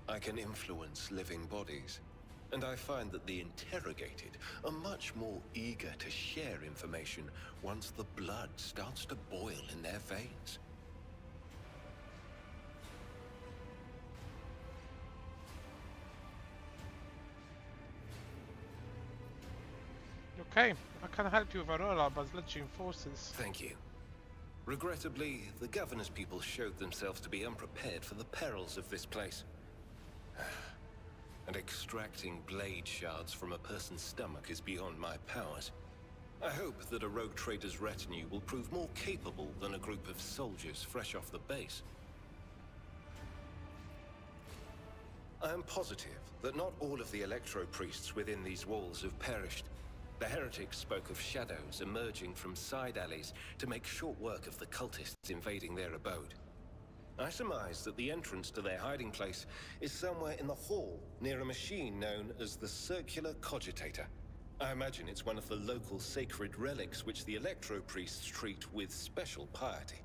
I can influence living bodies, and I find that the interrogated are much more eager to share information once the blood starts to boil in their veins. Okay, I can help you with Aurora, but let's reinforces. Thank you. Regrettably, the governor's people showed themselves to be unprepared for the perils of this place. And extracting blade shards from a person's stomach is beyond my powers. I hope that a rogue trader's retinue will prove more capable than a group of soldiers fresh off the base. I am positive that not all of the electro-priests within these walls have perished. The heretics spoke of shadows emerging from side alleys to make short work of the cultists invading their abode. I surmise that the entrance to their hiding place is somewhere in the hall, near a machine known as the Circular Cogitator. I imagine it's one of the local sacred relics which the electro-priests treat with special piety.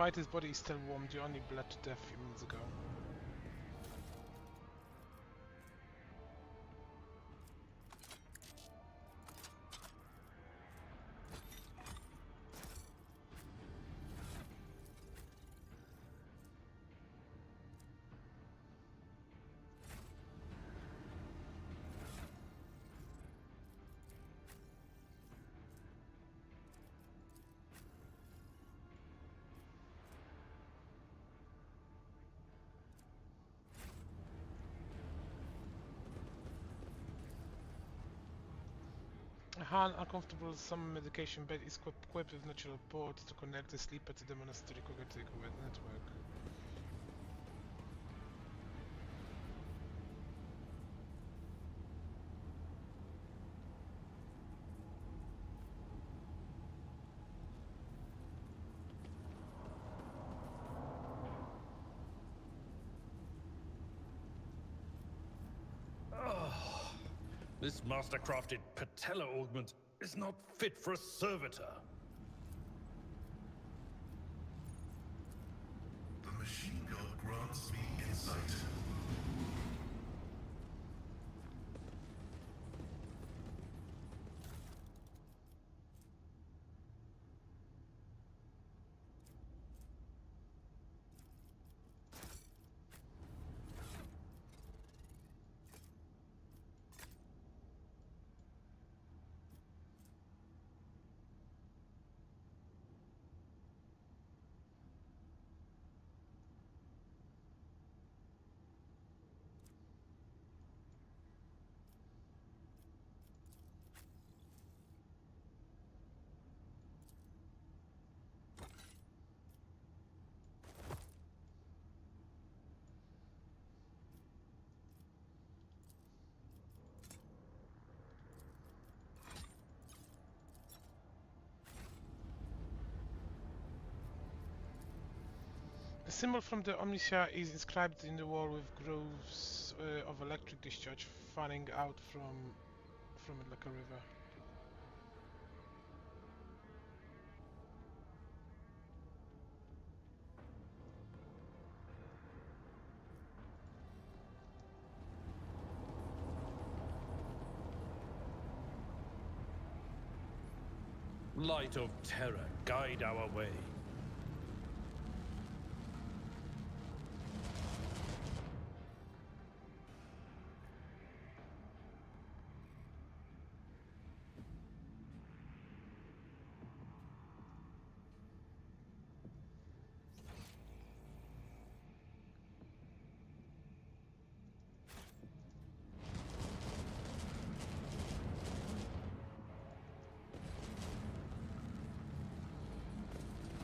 fighter's body is still warm. You only bled to death a few minutes ago. A Han uncomfortable summer medication bed is equipped with natural ports to connect the sleeper to the monastery cognitive network. This master-crafted patella augment is not fit for a servitor. The machine god grants me insight. The symbol from the Omnicia is inscribed in the wall with grooves of electric discharge fanning out from it like a river. Light of terror, guide our way.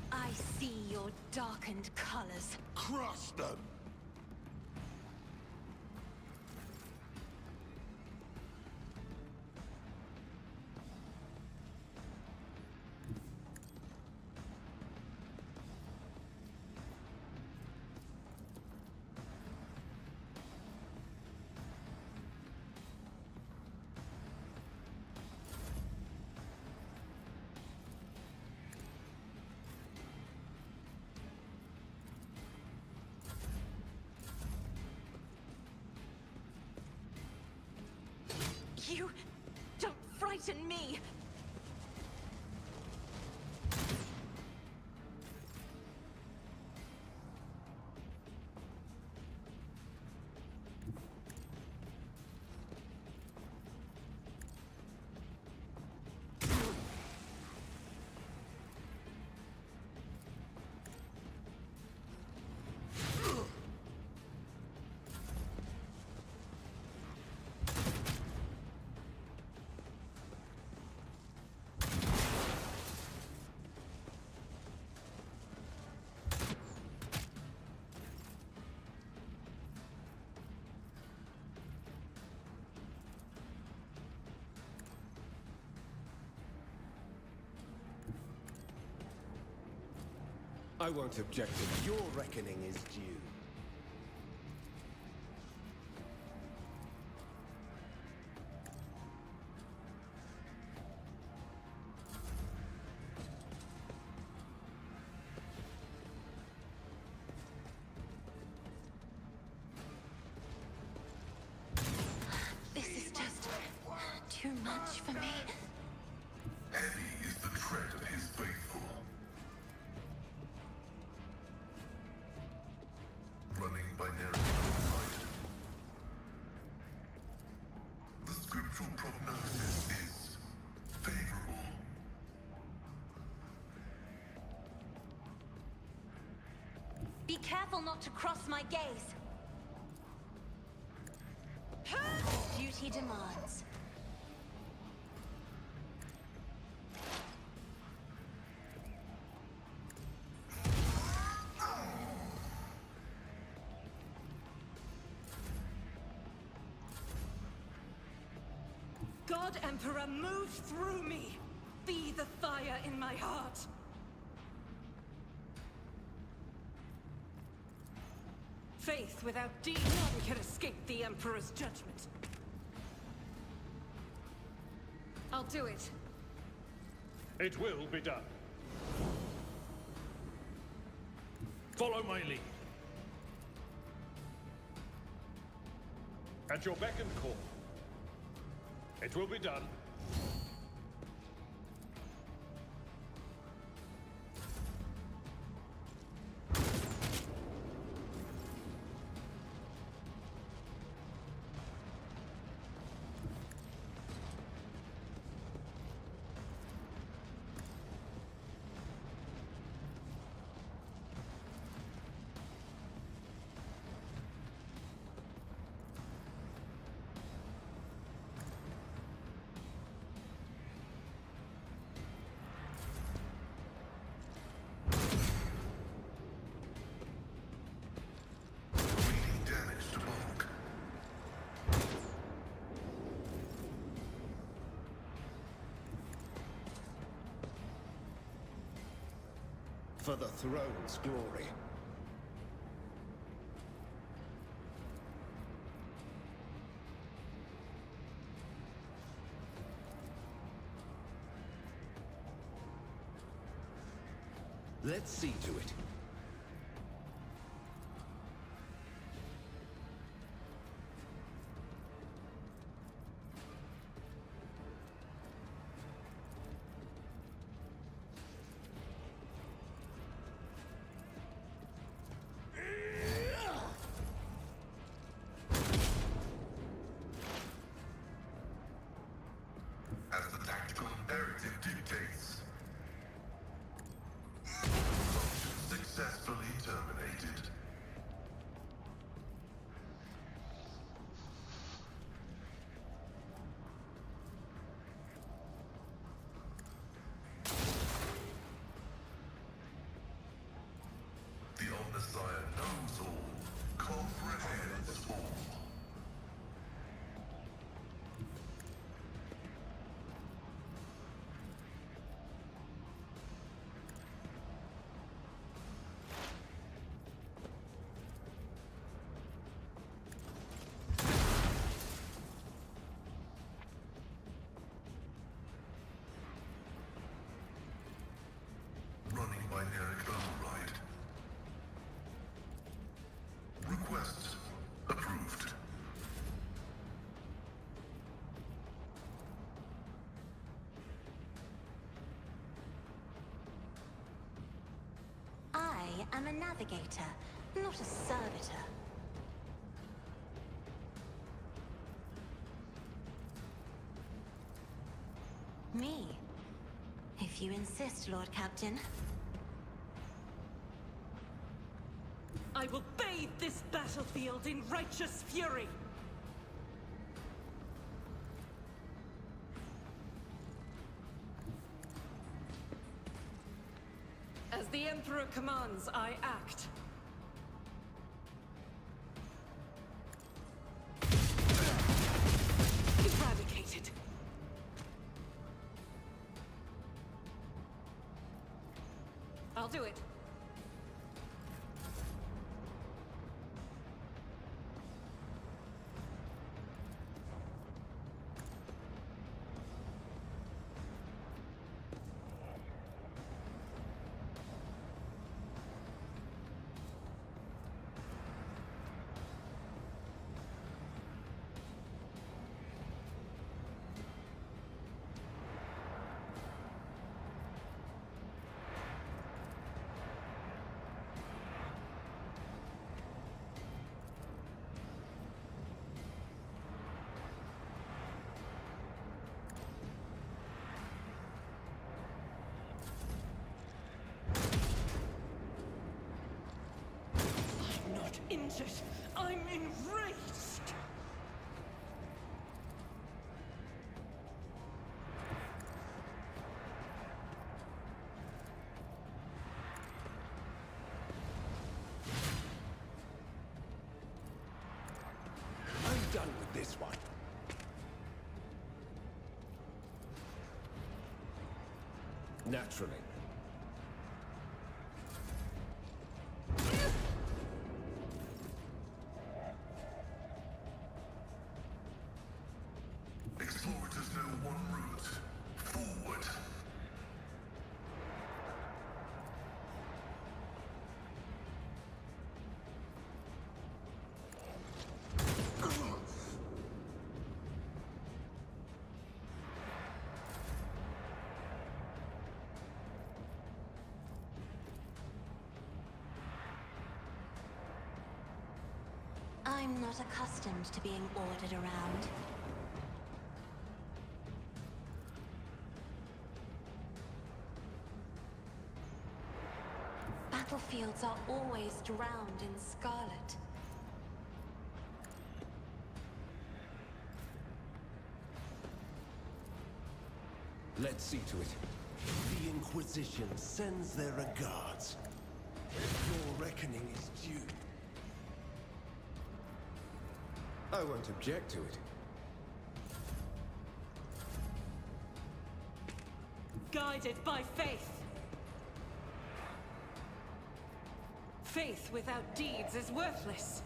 I see your darkened colors. Crush them! You don't frighten me! I won't object if your reckoning is due. much for me. Heavy is the tread of his faithful. Running by narrative light. The scriptural prognosis is favorable. Be careful not to cross my gaze. Duty demands. God Emperor, move through me! Be the fire in my heart! Faith without deed, none can escape the Emperor's judgment. I'll do it. It will be done. Follow my lead. At your beck and call. It will be done. Reading damage to bulk. For the throne's glory. Let's see to it. As the tactical imperative dictates. Function successfully terminated. The Omnissiah knows all, comprehends all. Running binaric override. Request approved. I am a navigator, not a servitor. Me, if you insist, Lord Captain. I will bathe this battlefield in righteous fury! As the Emperor commands, I act. Eradicated. I'll do it. it! I'm enraged! I'm done with this one. Naturally. Explorators know one route. Forward. I'm not accustomed to being ordered around. Battlefields are always drowned in scarlet. Let's see to it. The Inquisition sends their regards. Your reckoning is due. I won't object to it. Guided by faith. Faith without deeds is worthless.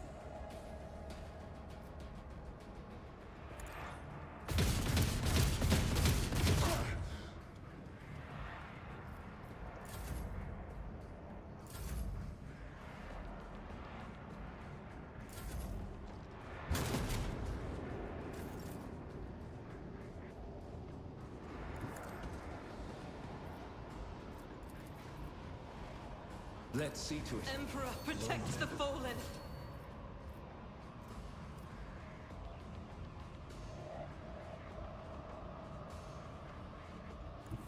Let's see to it. Emperor, protect the fallen!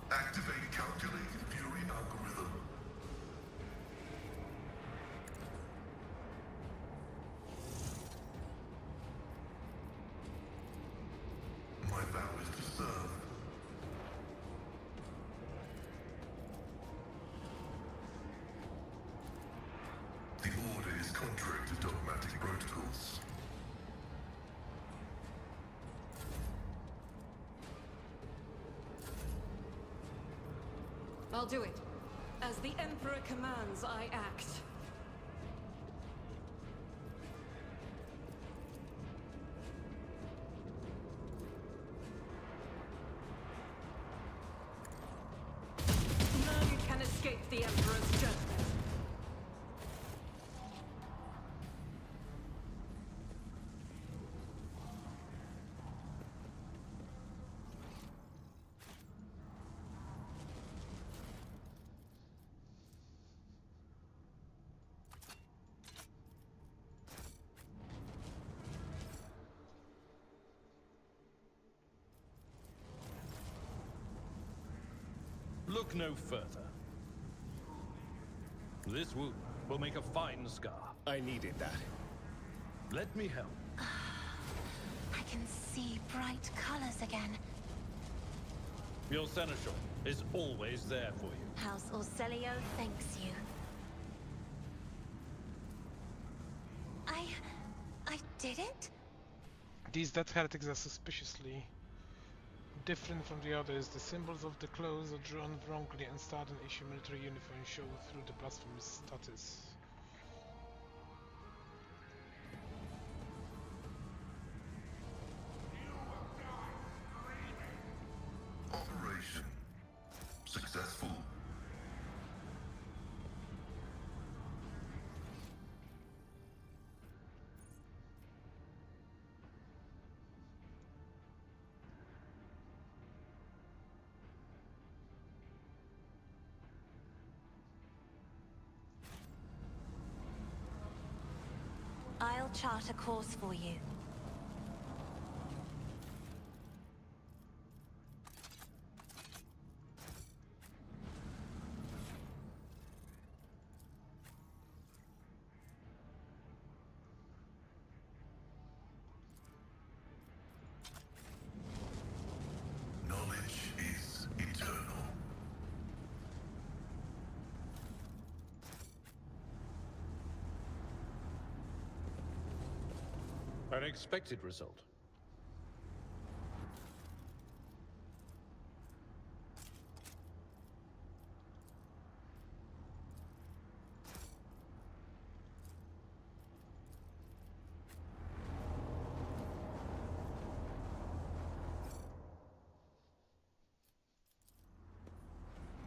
Activate calculated fury algorithm. My vow is to serve. The order is contrary to dogmatic protocols. I'll do it. As the Emperor commands, I act. None can escape the Emperor's judgment. Look no further. This wound will make a fine scar. I needed that. Let me help. I can see bright colors again. Your seneschal is always there for you. House Orselio thanks you. I did it? These dead heretics are suspiciously different from the others. The symbols of the clothes are drawn wrongly and start and issue military uniforms show through the blasphemous status. Operation successful. I'll chart a course for you. An expected result.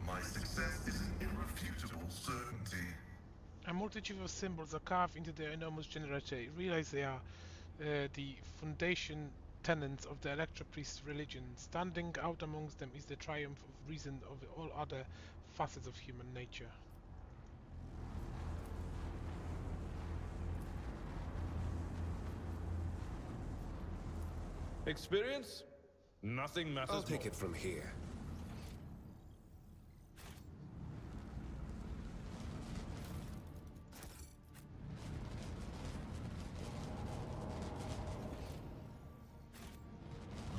My success is an irrefutable certainty. A multitude of symbols are carved into the enormous generator. Realize they are the foundation tenets of the Electro Priest religion. Standing out amongst them is the triumph of reason over all other facets of human nature. Experience? Nothing matters I'll take more. it from here.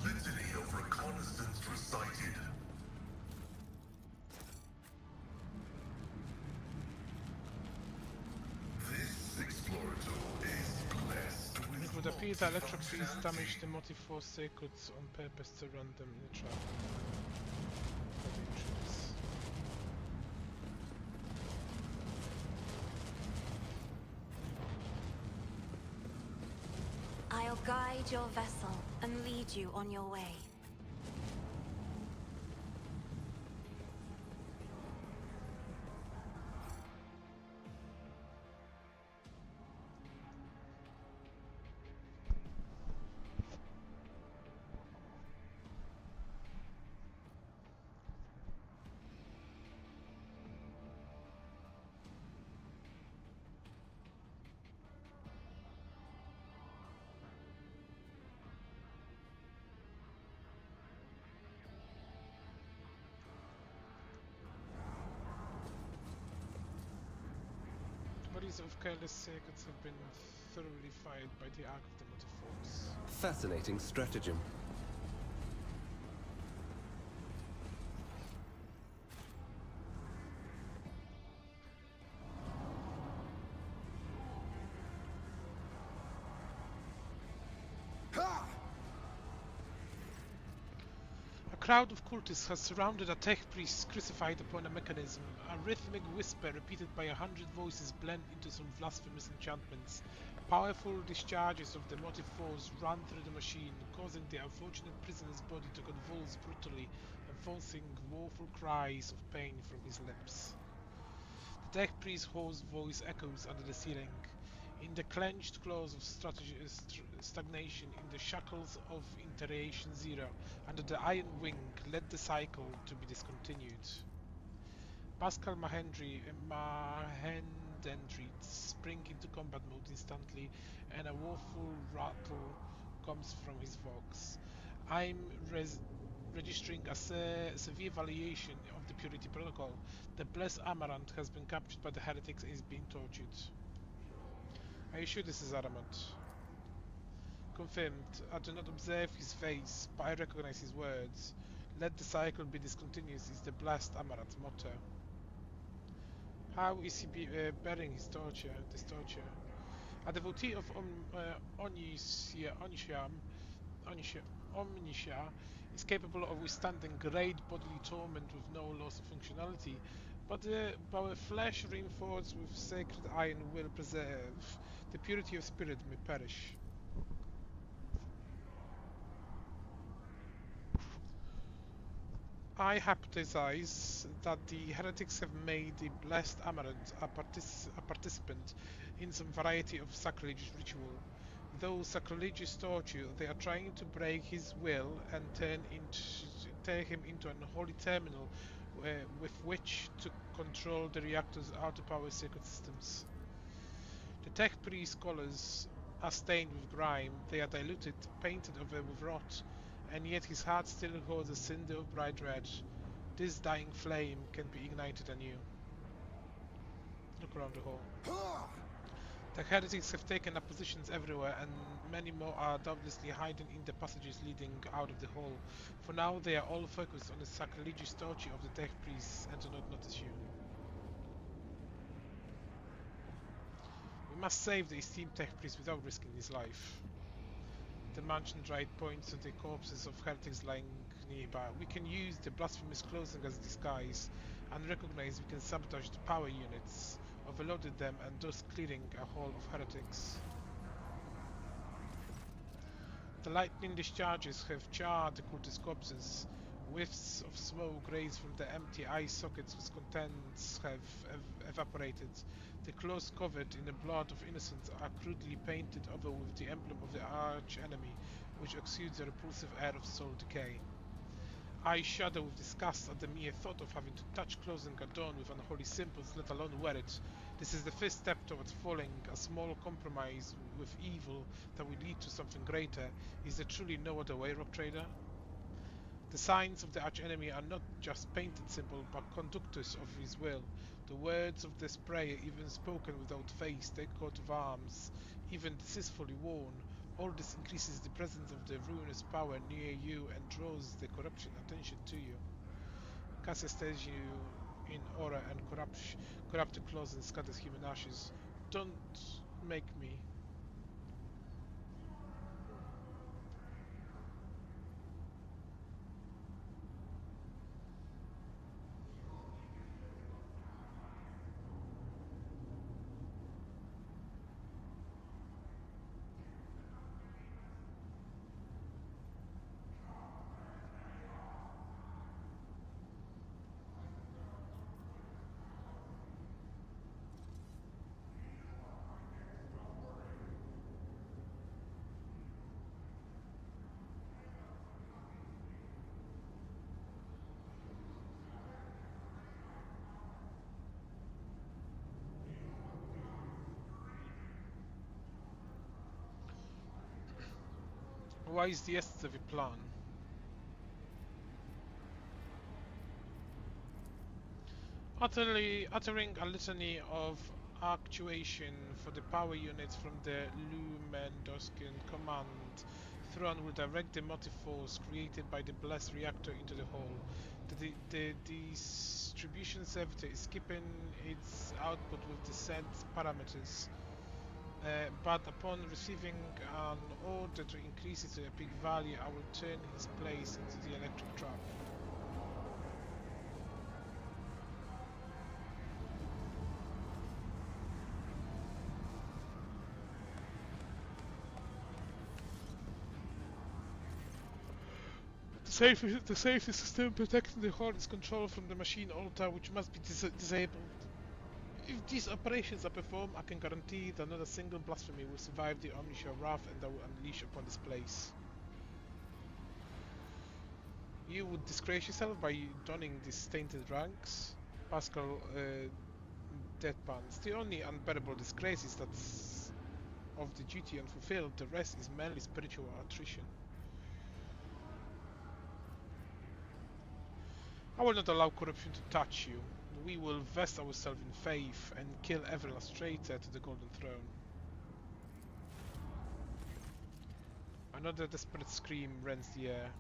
Litany of reconnaissance recited. This explorator is blessed with It would appear that Electro Priest multifunctionality. damaged the Multi-Force circuits on purpose to run them in a trap. For the intruders. I'll guide your vessel and lead you on your way. Bodies of careless circuits have been thoroughly fired by the arc of the Multi-Force. Fascinating stratagem. Ha! A crowd of cultists has surrounded a tech priest crucified upon a mechanism. A rhythmic whisper repeated by 100 voices blend into some blasphemous enchantments. Powerful discharges of the Multi-Force run through the machine, causing the unfortunate prisoner's body to convulse brutally and forcing woeful cries of pain from his lips. The tech priest's hoarse voice echoes under the ceiling. In the clenched claws of stagnation, in the shackles of iteration zero, under the iron wing, let the cycle to be discontinued. Pascal Mahendry spring into combat mode instantly, and a woeful rattle comes from his vox. I'm registering a severe violation of the Purity Protocol. The blessed Amaranth has been captured by the heretics and is being tortured. Are you sure this is Adamant? Confirmed. I do not observe his face, but I recognize his words. Let the cycle be discontinuous is the blessed Amaranth motto. How is he bearing his torture, this torture? A devotee of Omniscia is capable of withstanding great bodily torment with no loss of functionality, but our flesh reinforced with sacred iron will preserve. The purity of spirit may perish. I hypothesize that the heretics have made the blessed Amaranth a participant in some variety of sacrilegious ritual. Though sacrilegious torture, they are trying to break his will and turn him into an unholy terminal with which to control the reactor's outer-power circuit systems. The tech priest collars are stained with grime, they are diluted, painted over with rot, and yet his heart still holds a cinder of bright red. This dying flame can be ignited anew. Look around the hall. The heretics have taken up positions everywhere, and many more are doubtlessly hiding in the passages leading out of the hall. For now, they are all focused on the sacrilegious torture of the tech priests and do not notice you. We must save the esteemed tech priest without risking his life. The mansion right points to the corpses of heretics lying nearby. We can use the blasphemous clothing as a disguise and recognize we can sabotage the power units, overloaded them and thus clearing a hall of heretics. The lightning discharges have charred the cultist corpses. Whiffs of smoke raise from the empty eye sockets whose contents have evaporated. The clothes covered in the blood of innocents are crudely painted over with the emblem of the arch-enemy, which exudes a repulsive air of soul decay. I shudder with disgust at the mere thought of having to touch clothing adorned with unholy symbols, let alone wear it. This is the first step towards falling. A small compromise with evil that will lead to something greater. Is there truly no other way, Rock Trader? The signs of the arch-enemy are not just painted symbols, but conductors of his will. The words of this prayer, even spoken without face, their coat of arms, even deceitfully worn, all this increases the presence of the ruinous power near you and draws the corruption attention to you. Cassia stares you in aura and corrupt the clothes and scatters human ashes. Don't make me. What is the essence of your plan? Uttering a litany of actuation for the power units from the Lumendoskin command, Thrawn will direct the motive force created by the blessed reactor into the hole. The distribution servitor is skipping its output with the set parameters. But upon receiving an order to increase it to a big value, I will turn his place into the electric trap. The safety system protecting the hull is controlled from the machine altar, which must be disabled. If these operations are performed, I can guarantee that not a single blasphemy will survive the omniscient wrath and that will unleash upon this place. You would disgrace yourself by donning these tainted ranks? Pascal deadpans. The only unbearable disgrace is that of the duty unfulfilled, the rest is merely spiritual attrition. I will not allow corruption to touch you. We will vest ourselves in faith and kill every last traitor to the Golden Throne. Another desperate scream rends the air.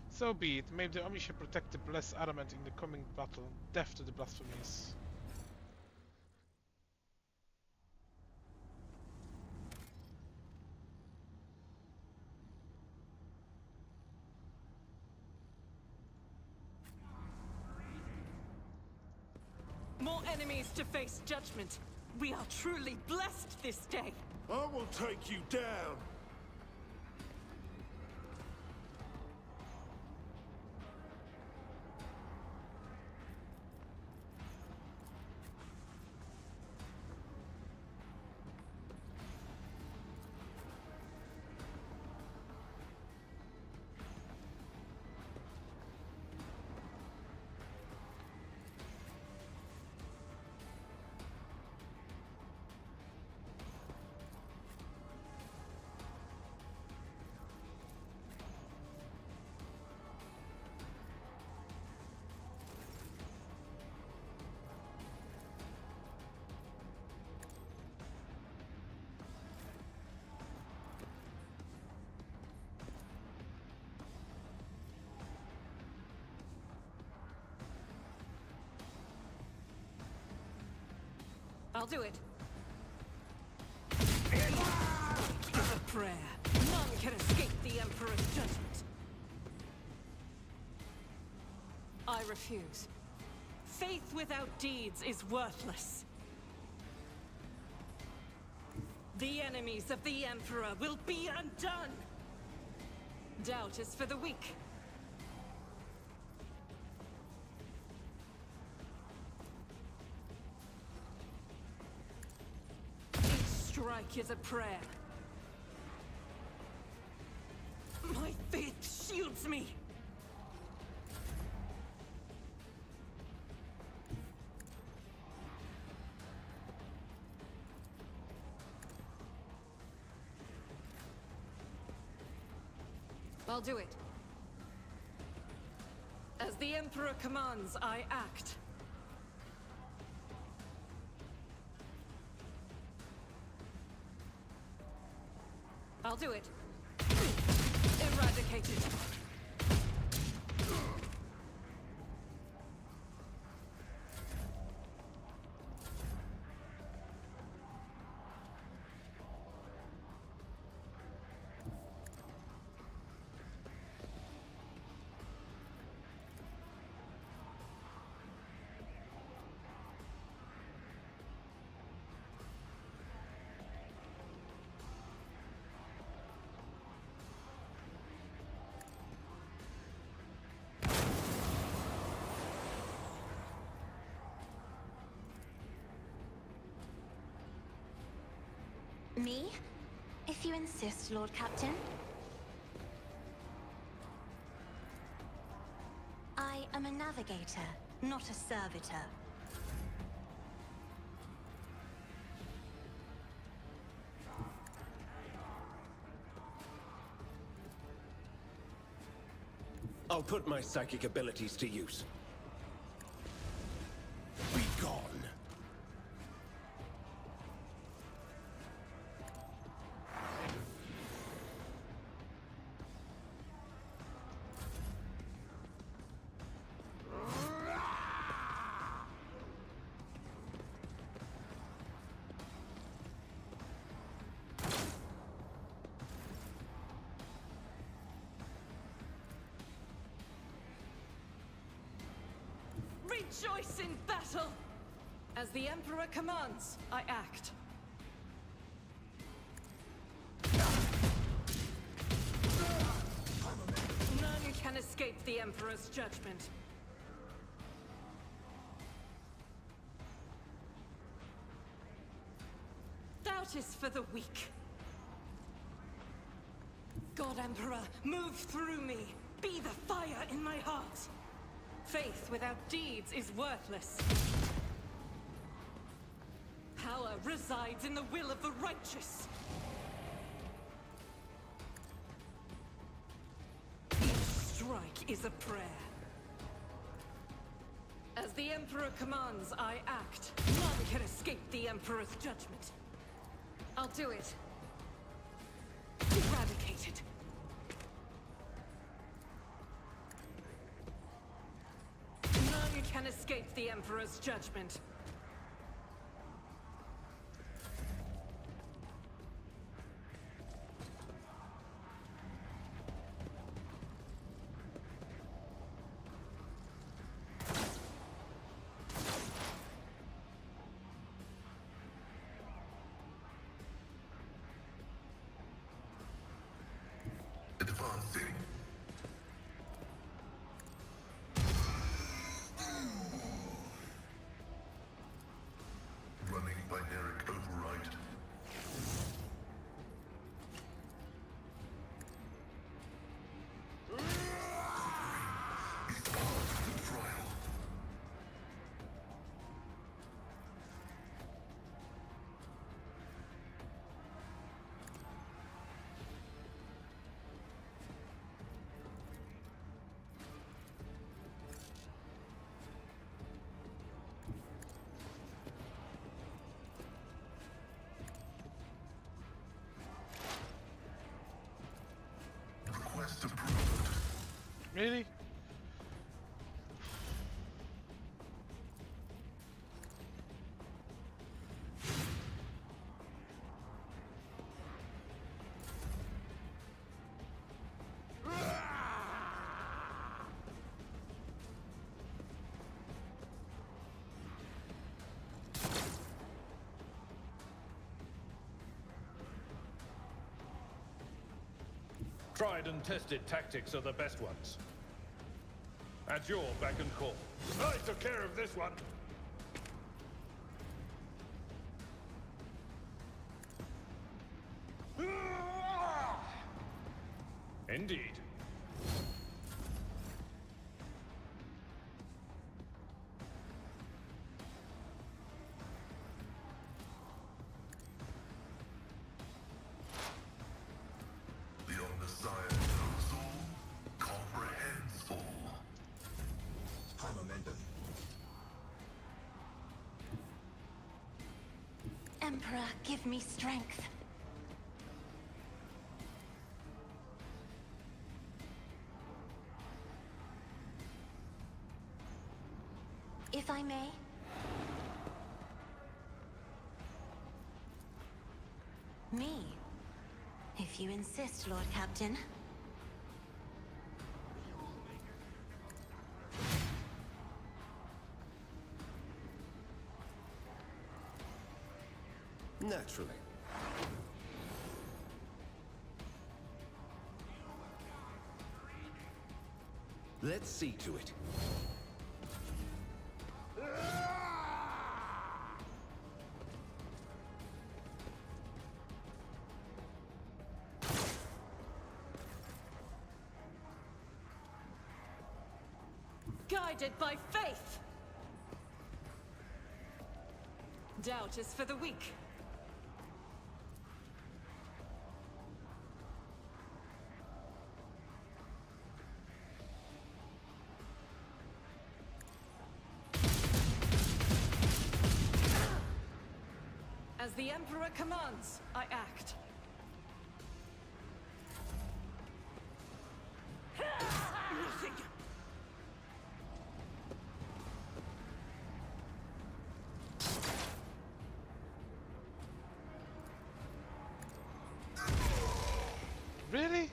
So be it. May the Omniscient protect the blessed adamant in the coming battle. Death to the blasphemies. More enemies to face judgment. We are truly blessed this day. I will take you down. I'll do it. A prayer. None can escape the Emperor's judgment. I refuse. Faith without deeds is worthless. The enemies of the Emperor will be undone! Doubt is for the weak. Each strike is a prayer. My faith shields me! I'll do it. As the Emperor commands, I act. I'll do it. Eradicated. Me? If you insist, Lord Captain. I am a navigator, not a servitor. I'll put my psychic abilities to use. Be gone. Rejoice in battle! As the Emperor commands, I act. None can escape the Emperor's judgment. Doubt is for the weak. God Emperor, move through me. Be the fire in my heart. Faith without deeds is worthless. Power resides in the will of the righteous. Each strike is a prayer. As the Emperor commands, I act. None can escape the Emperor's judgment. I'll do it. Eradicated. None can escape the Emperor's judgment. Advancing. Running binaric override. Is part of the trial. Request approved. Really? tried and tested tactics are the best ones. At your beck and call. I took care of this one. Indeed. The Omniscient knows all, comprehends all. High momentum. Emperor, give me strength. If I may. Me? If you insist, Lord Captain. Naturally. Let's see to it. Guided by faith! Doubt is for the weak. As the Emperor commands, I act. Nothing! Really?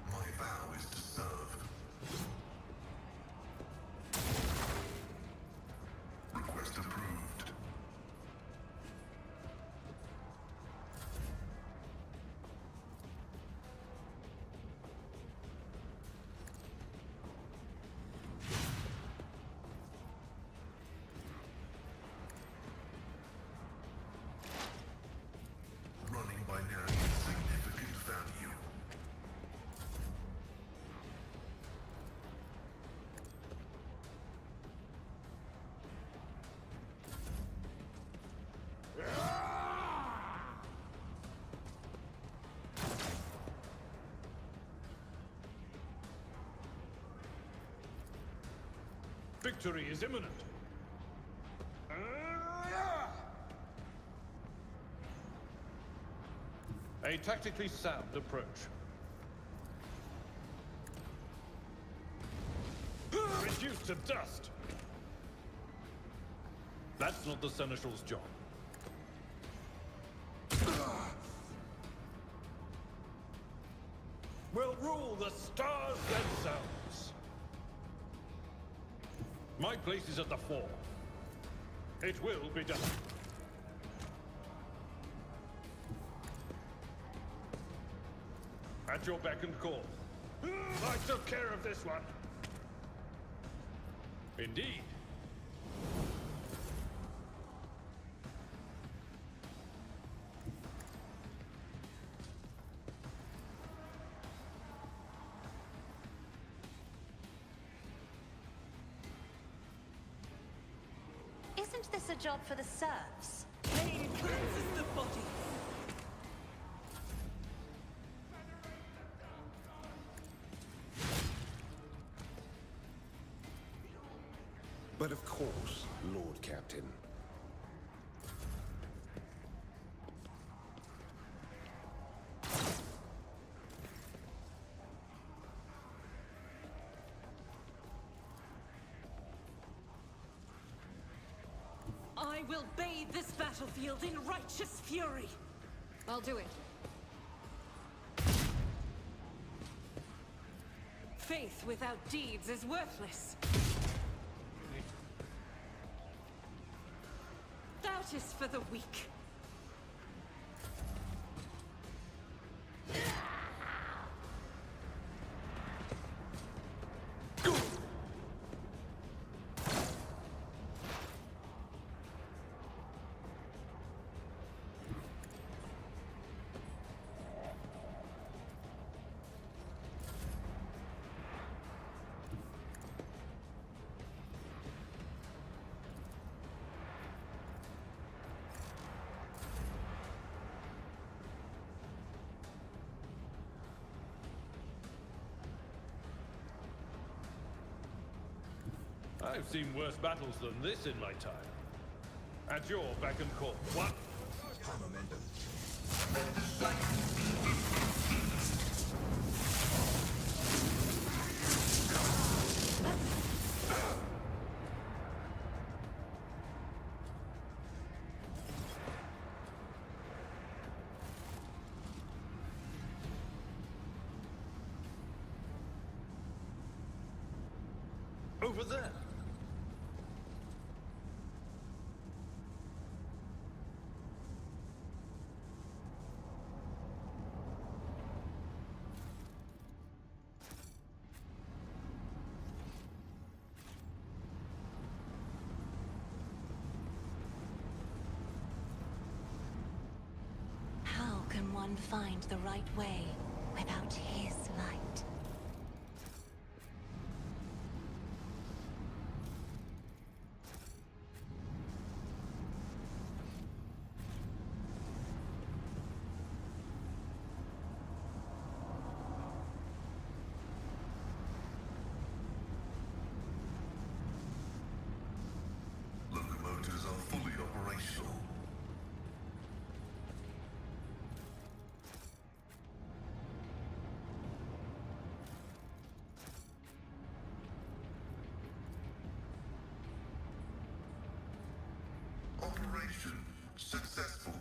My vow is to serve. Request approved. Running by now significant value. Victory is imminent. A tactically sound approach. Reduced to dust. That's not the Seneschal's job. We'll rule the stars themselves. My place is at the fore. It will be done. At your beck and call. I took care of this one. Indeed. Isn't this a job for the serfs? Pain cleanses the body. But of course, Lord Captain. I will bathe this battlefield in righteous fury. I'll do it. Faith without deeds is worthless. Doubt is for the weak. I've seen worse battles than this in my time. At your beck and call. What? Over there. How can one find the right way without his light? Locomotives are fully operational. Operation successful.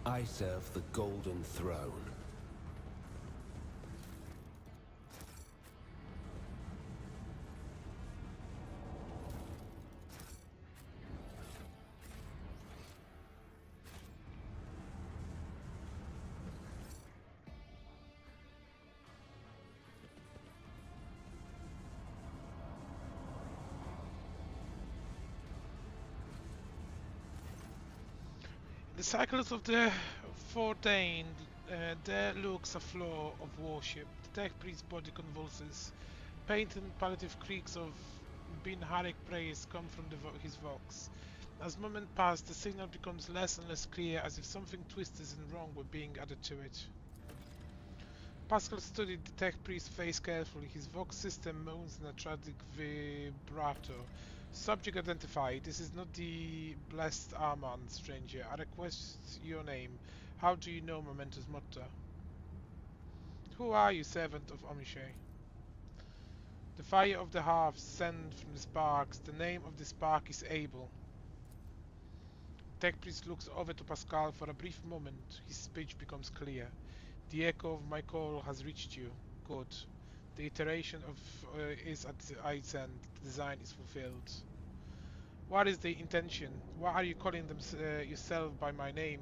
I serve the Golden Throne. The cycles of the foreordained, there looks a flaw of worship. The tech priest's body convulses. Painted palliative creaks of Binharic praise come from his vox. As moment passes, the signal becomes less and less clear, as if something twisted and wrong were being added to it. Pascal studied the tech priest's face carefully. His vox system moans in a tragic vibrato. Subject identified. This is not the blessed Armand, stranger. I request your name. How do you know Momentus Mutta? Who are you, servant of Omishe? The fire of the hearth sent from the sparks. The name of the spark is Abel. Tech priest looks over to Pascal for a brief moment. His speech becomes clear. The echo of my call has reached you. Good. The iteration of is at its end. The design is fulfilled. What is the intention? Why are you calling them yourself by my name?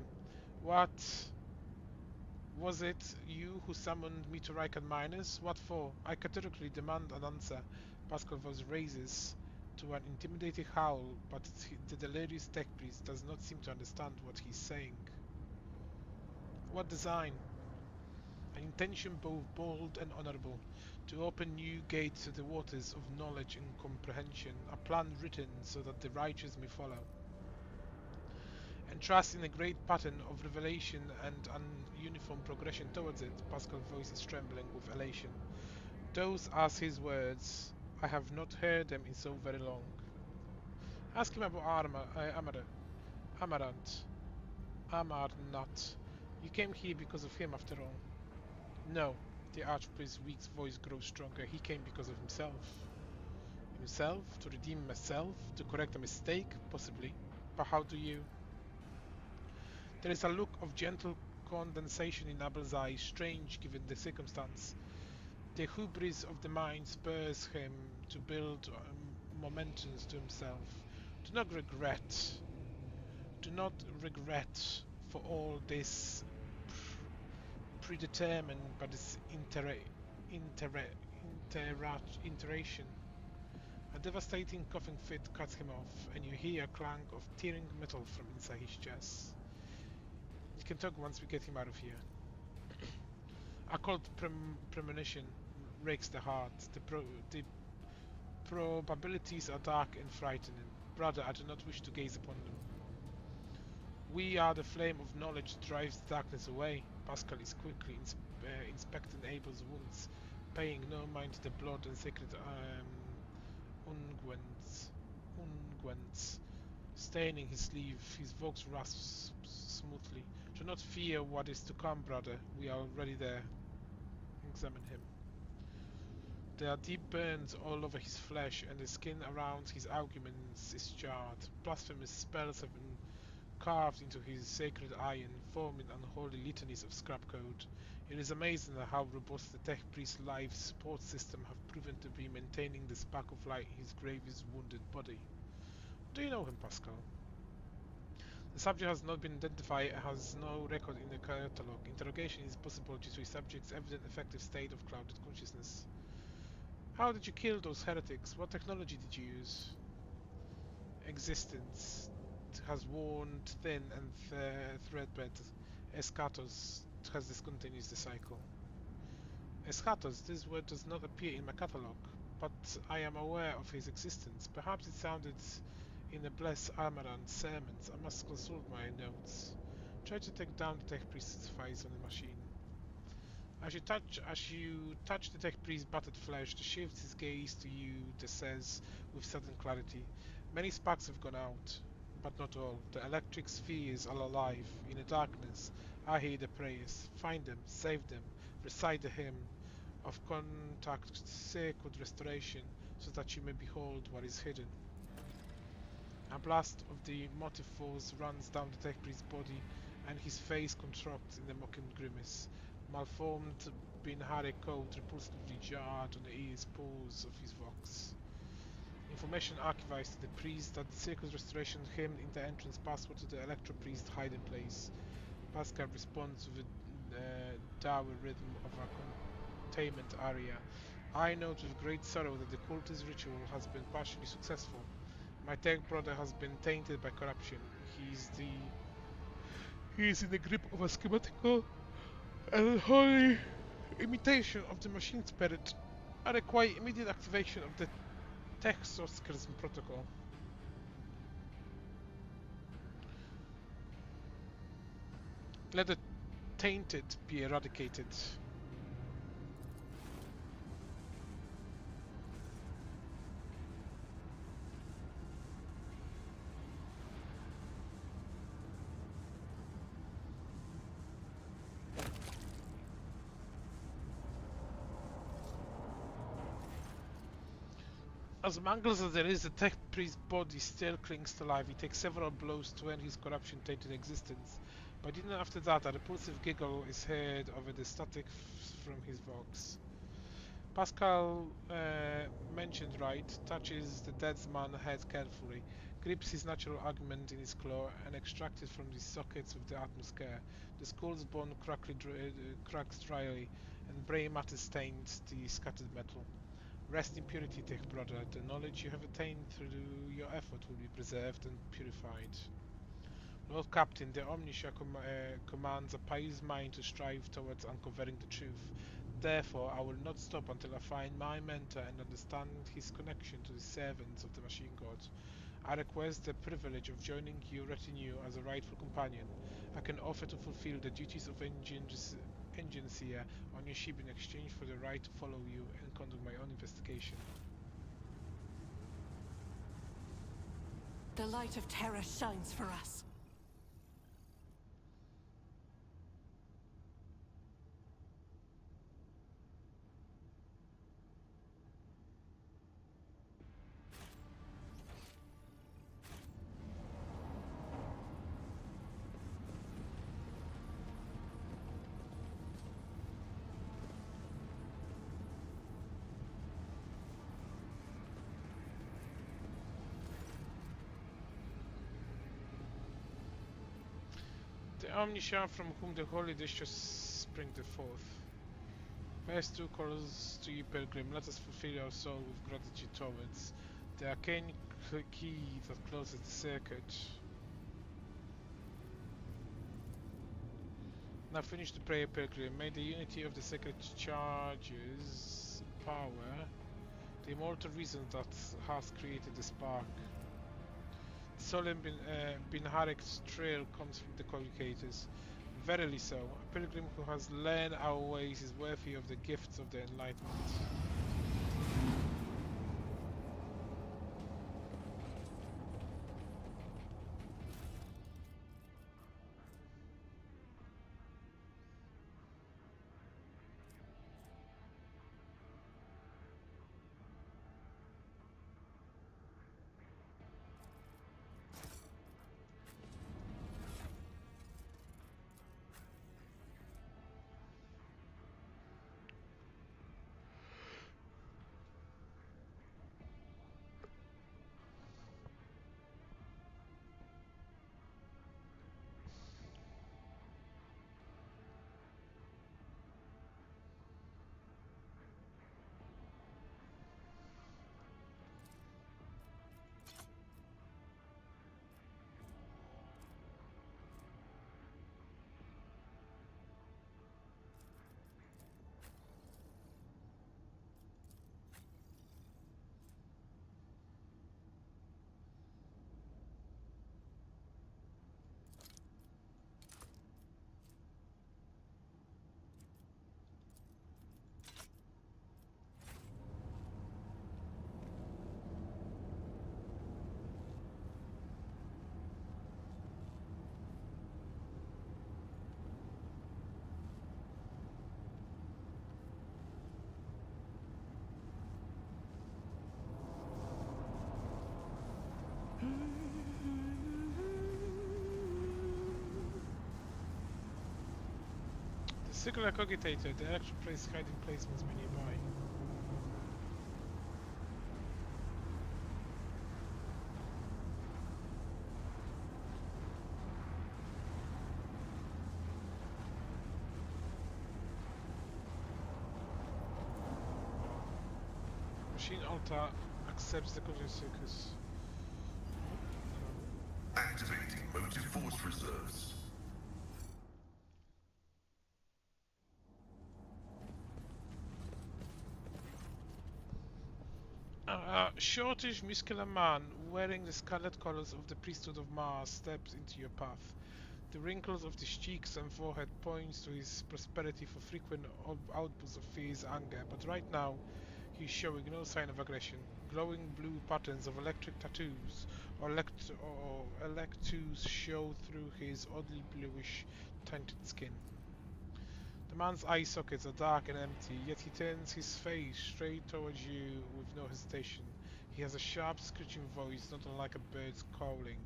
What was it you who summoned me to Rikard Miners? What for? I categorically demand an answer. Pascal's voice raises to an intimidating howl, but the delirious tech priest does not seem to understand what he's saying. What design? An intention both bold and honorable, to open new gates to the waters of knowledge and comprehension, a plan written so that the righteous may follow. And trust in a great pattern of revelation and an uniform progression towards it. Pascal's voice is trembling with elation. Those are his words. I have not heard them in so very long. Ask him about Amaranth. Amarnat. You came here because of him, after all. No, The Archpriest's weak voice grows stronger. He came because of himself. Himself? To redeem myself? To correct a mistake? Possibly. But how do you? There is a look of gentle condensation in Abel's eyes, strange given the circumstance. The hubris of the mind spurs him to build momentums to himself. Do not regret. Do not regret for all this predetermined by this iteration. A devastating coughing fit cuts him off, and you hear a clank of tearing metal from inside his chest. You can talk once we get him out of here. A cold premonition rakes the heart. The probabilities are dark and frightening. Brother, I do not wish to gaze upon them. We are the flame of knowledge that drives darkness away. Pascal is quickly inspecting Abel's wounds, paying no mind to the blood and sacred unguents staining his sleeve. His voice rasps smoothly. Do not fear what is to come, brother. We are already there. Examine him. There are deep burns all over his flesh, and the skin around his arguments is charred. Blasphemous spells have been carved into his sacred iron, forming unholy litanies of scrap code. It is amazing how robust the Tech Priest's life support system have proven to be, maintaining the spark of light in his gravely wounded body. Do you know him, Pascal? The subject has not been identified and has no record in the catalogue. Interrogation is possible due to the subject's evident effective state of clouded consciousness. How did you kill those heretics? What technology did you use? Existence has worn thin and threadbare. Eschatos has discontinued the cycle. Eschatos, this word does not appear in my catalogue, but I am aware of his existence. Perhaps it sounded in the Bless Amaranth sermons. I must consult my notes. Try to take down the Tech Priest's face on the machine. As you touch the Tech Priest's battered flesh, the shifts his gaze to you, that says with sudden clarity, many sparks have gone out, but not all. The electric spheres are alive. In the darkness, I hear the prayers. Find them, save them, recite the hymn of contact, sacred restoration, so that you may behold what is hidden. A blast of the motive force runs down the Tech Priest's body, and his face contracts in a mocking grimace. Malformed Binhare coat repulsively jarred on the ears pores of his vox. Information archivized to the priest that the sacred restoration hymn in the entrance password to the Electro Priest hiding place. Pascal responds with a dour rhythm of a containment aria. I note with great sorrow that the cultist ritual has been partially successful. My tech brother has been tainted by corruption. He is in the grip of a schematical and unholy imitation of the machine spirit. I require immediate activation of the Texoscrism protocol. Let the tainted be eradicated. As mangled as there is, the Tech Priest's body still clings to life. He takes several blows to end his corruption-tainted existence, but even after that, a repulsive giggle is heard over the static from his vox. Pascal mentioned right, touches the dead man's head carefully, grips his natural argument in his claw, and extracts it from the sockets with the utmost care. The skull's bone cracks dryly, and brain matter stains the scattered metal. Rest in purity, Tech brother. The knowledge you have attained through your effort will be preserved and purified. Lord Captain, the Omniscia commands a pious mind to strive towards uncovering the truth. Therefore, I will not stop until I find my mentor and understand his connection to the servants of the Machine God. I request the privilege of joining your retinue as a rightful companion. I can offer to fulfill the duties of engineer on your ship in exchange for the right to follow you and conduct my own investigation. The light of terror shines for us. Omniscient from whom the holy dishes spring forth. Best two calls to you, pilgrim. Let us fulfill our soul with gratitude towards the arcane key that closes the circuit. Now finish the prayer, pilgrim. May the unity of the sacred charges power the immortal reason that has created the spark. The solemn Binharik's trail comes from the colocators. Verily so, a pilgrim who has learned our ways is worthy of the gifts of the enlightenment. The circular cogitator, the electro place hiding place must be nearby. Machine Alta accepts the cognitive circus. Activating motive force reserves. A shortish, muscular man wearing the scarlet colors of the priesthood of Mars steps into your path. The wrinkles of his cheeks and forehead points to his prosperity for frequent outbursts of fierce anger, but right now he is showing no sign of aggression. Glowing blue patterns of electric tattoos or electus show through his oddly bluish tinted skin. The man's eye sockets are dark and empty, yet he turns his face straight towards you with no hesitation. He has a sharp, screeching voice, not unlike a bird's calling.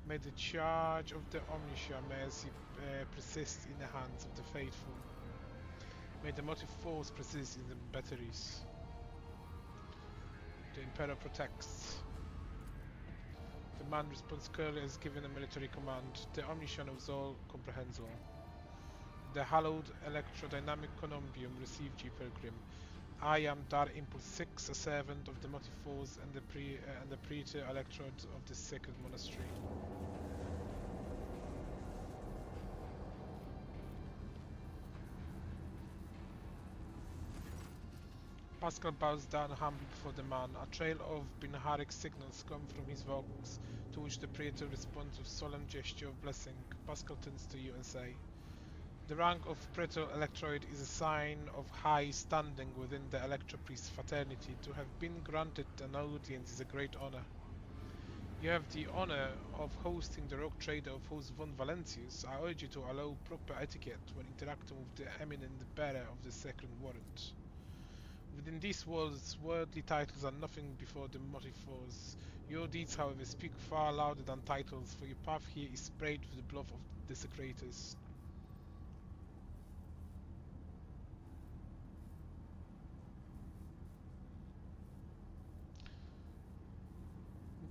May the charge of the Omniscia mercy persist in the hands of the faithful. May the motive force persist in the batteries. The Emperor protects. The man responds clearly as given a military command. The Omniscia knows all, comprehends all. The hallowed electrodynamic conumbium received you, pilgrim. I am Dar Impulse 6, a servant of the motive force and the praetor electrode of the sacred monastery. Pascal bows down humbly before the man. A trail of Binharic signals come from his vox, to which the praetor responds with solemn gesture of blessing. Pascal turns to you and say, "The rank of praetor electroid is a sign of high standing within the electropriest fraternity. To have been granted an audience is a great honor. You have the honor of hosting the rogue trader of Host von Valentius. I urge you to allow proper etiquette when interacting with the eminent bearer of the sacred warrant. Within these worlds, worldly titles are nothing before the motive force. Your deeds, however, speak far louder than titles, for your path here is sprayed with the blood of the desecrators."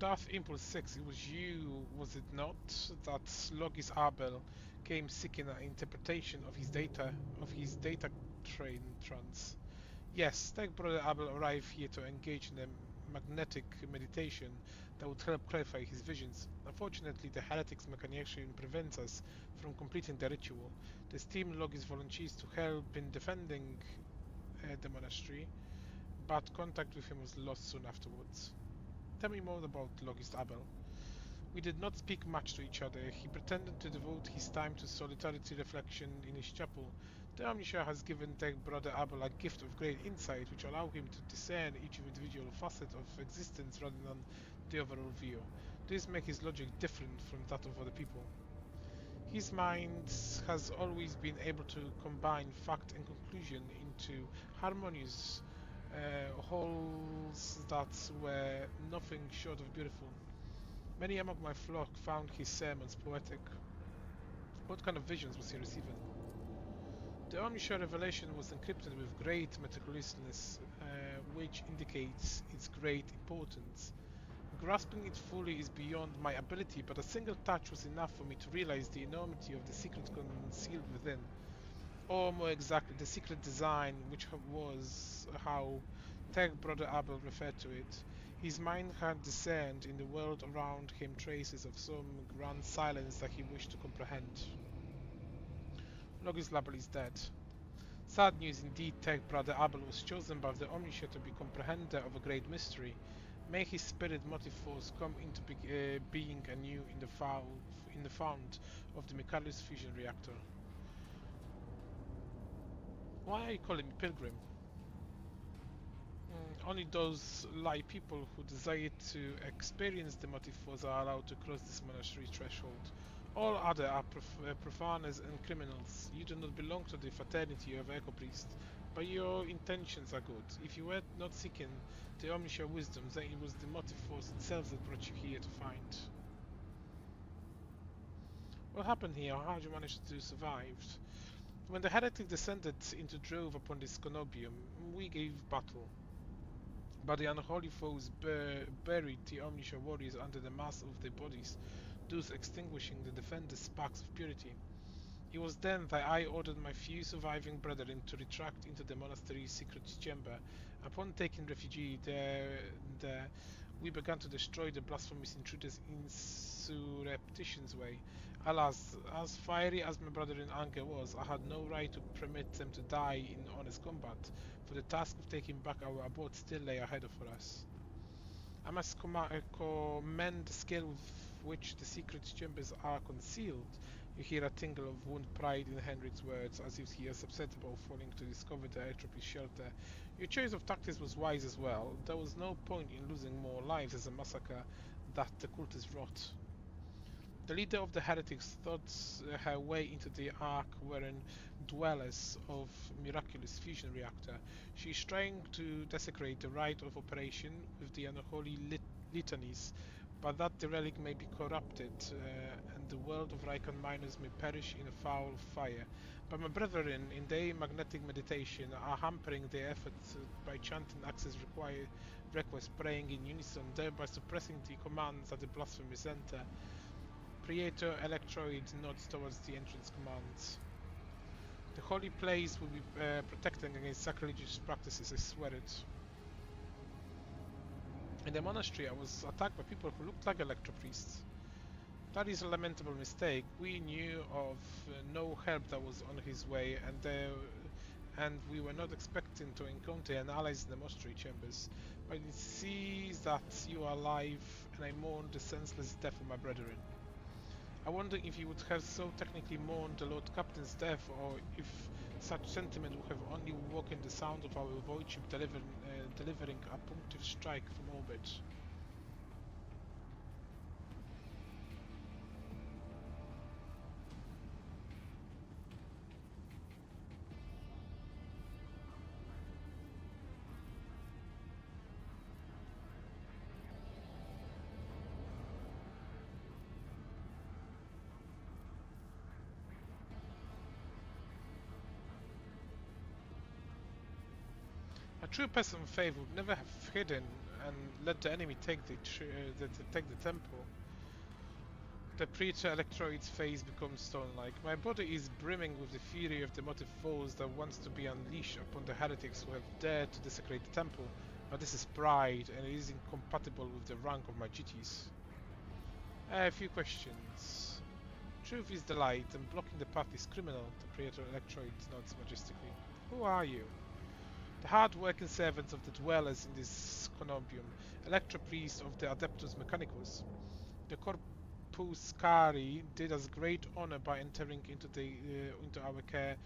Darth Impulse 6, it was you, was it not, that Logis Abel came seeking an interpretation of his data trance. Yes, Tech Brother Abel arrived here to engage in a magnetic meditation that would help clarify his visions. Unfortunately, the Heretics Mechanization prevents us from completing the ritual. The Steam Logis volunteers to help in defending the monastery, but contact with him was lost soon afterwards. Tell me more about Logis Abel. We did not speak much to each other. He pretended to devote his time to solitary reflection in his chapel. The Omniscient has given their brother Abel a gift of great insight, which allow him to discern each individual facet of existence rather than the overall view. This makes his logic different from that of other people. His mind has always been able to combine fact and conclusion into harmonious wholes that were nothing short of beautiful. Many among my flock found his sermons poetic. What kind of visions was he receiving? The Omniscient revelation was encrypted with great meticulousness, which indicates its great importance. Grasping it fully is beyond my ability, but a single touch was enough for me to realize the enormity of the secret concealed within. Or more exactly, the secret design, which was how Tech Brother Abel referred to it. His mind had discerned in the world around him traces of some grand silence that he wished to comprehend. Logis Label is dead. Sad news indeed. Tech Brother Abel was chosen by the Omniscient to be comprehender of a great mystery. May his spirit motive force come into being anew in the fount of the Michaelis fusion reactor. Why are you calling me pilgrim? Only those light people who desire to experience the motive force are allowed to cross this monastery threshold. All other are profaners and criminals. You do not belong to the fraternity of Echo Priest, but your intentions are good. If you were not seeking the omniscient wisdom, then it was the motive force itself that brought you here to find. What happened here? How did you manage to survive? When the heretic descended into drove upon this conobium, we gave battle. But the unholy foes buried the omniscient warriors under the mass of their bodies, thus extinguishing the defenders' sparks of purity. It was then that I ordered my few surviving brethren to retract into the monastery's secret chamber. Upon taking refuge there, we began to destroy the blasphemous intruders in surreptitious way. Alas, as fiery as my brother in anger was, I had no right to permit them to die in honest combat, for the task of taking back our abode still lay ahead of us. I must commend the skill with which the secret chambers are concealed. You hear a tingle of wound pride in Henrik's words, as if he is upset about failing to discover the Electropolis shelter. Your choice of tactics was wise as well. There was no point in losing more lives as a massacre that the cultists wrought. The leader of the heretics thought her way into the Ark wherein dwellers of miraculous fusion reactor. She is trying to desecrate the rite of operation with the unholy litanies, but that the relic may be corrupted, and the world of Rykon miners may perish in a foul fire. But my brethren, in their magnetic meditation, are hampering their efforts by chanting access requests, praying in unison, thereby suppressing the commands at the blasphemy center. Praetor Electroid nods towards the entrance commands. The holy place will be protecting against sacrilegious practices, I swear it. In the monastery, I was attacked by people who looked like electropriests. That is a lamentable mistake. We knew of no help that was on his way, and we were not expecting to encounter an allies in the monastery chambers. But it sees that you are alive, and I mourn the senseless death of my brethren. I wonder if you would have so technically mourned the Lord Captain's death, or if such sentiment would have only woken the sound of our void ship delivering a punctive strike from orbit. A true person of faith would never have hidden and let the enemy take take the temple. The preacher electroid's face becomes stone-like. My body is brimming with the fury of the motive force that wants to be unleashed upon the heretics who have dared to desecrate the temple. But this is pride, and it is incompatible with the rank of my duties. A few questions. Truth is the light, and blocking the path is criminal. The Praetor Electroid nods majestically. Who are you? The hard-working servants of the dwellers in this conumbium, Electro Priest of the Adeptus Mechanicus. The Corpus Cari did us great honor by entering into our care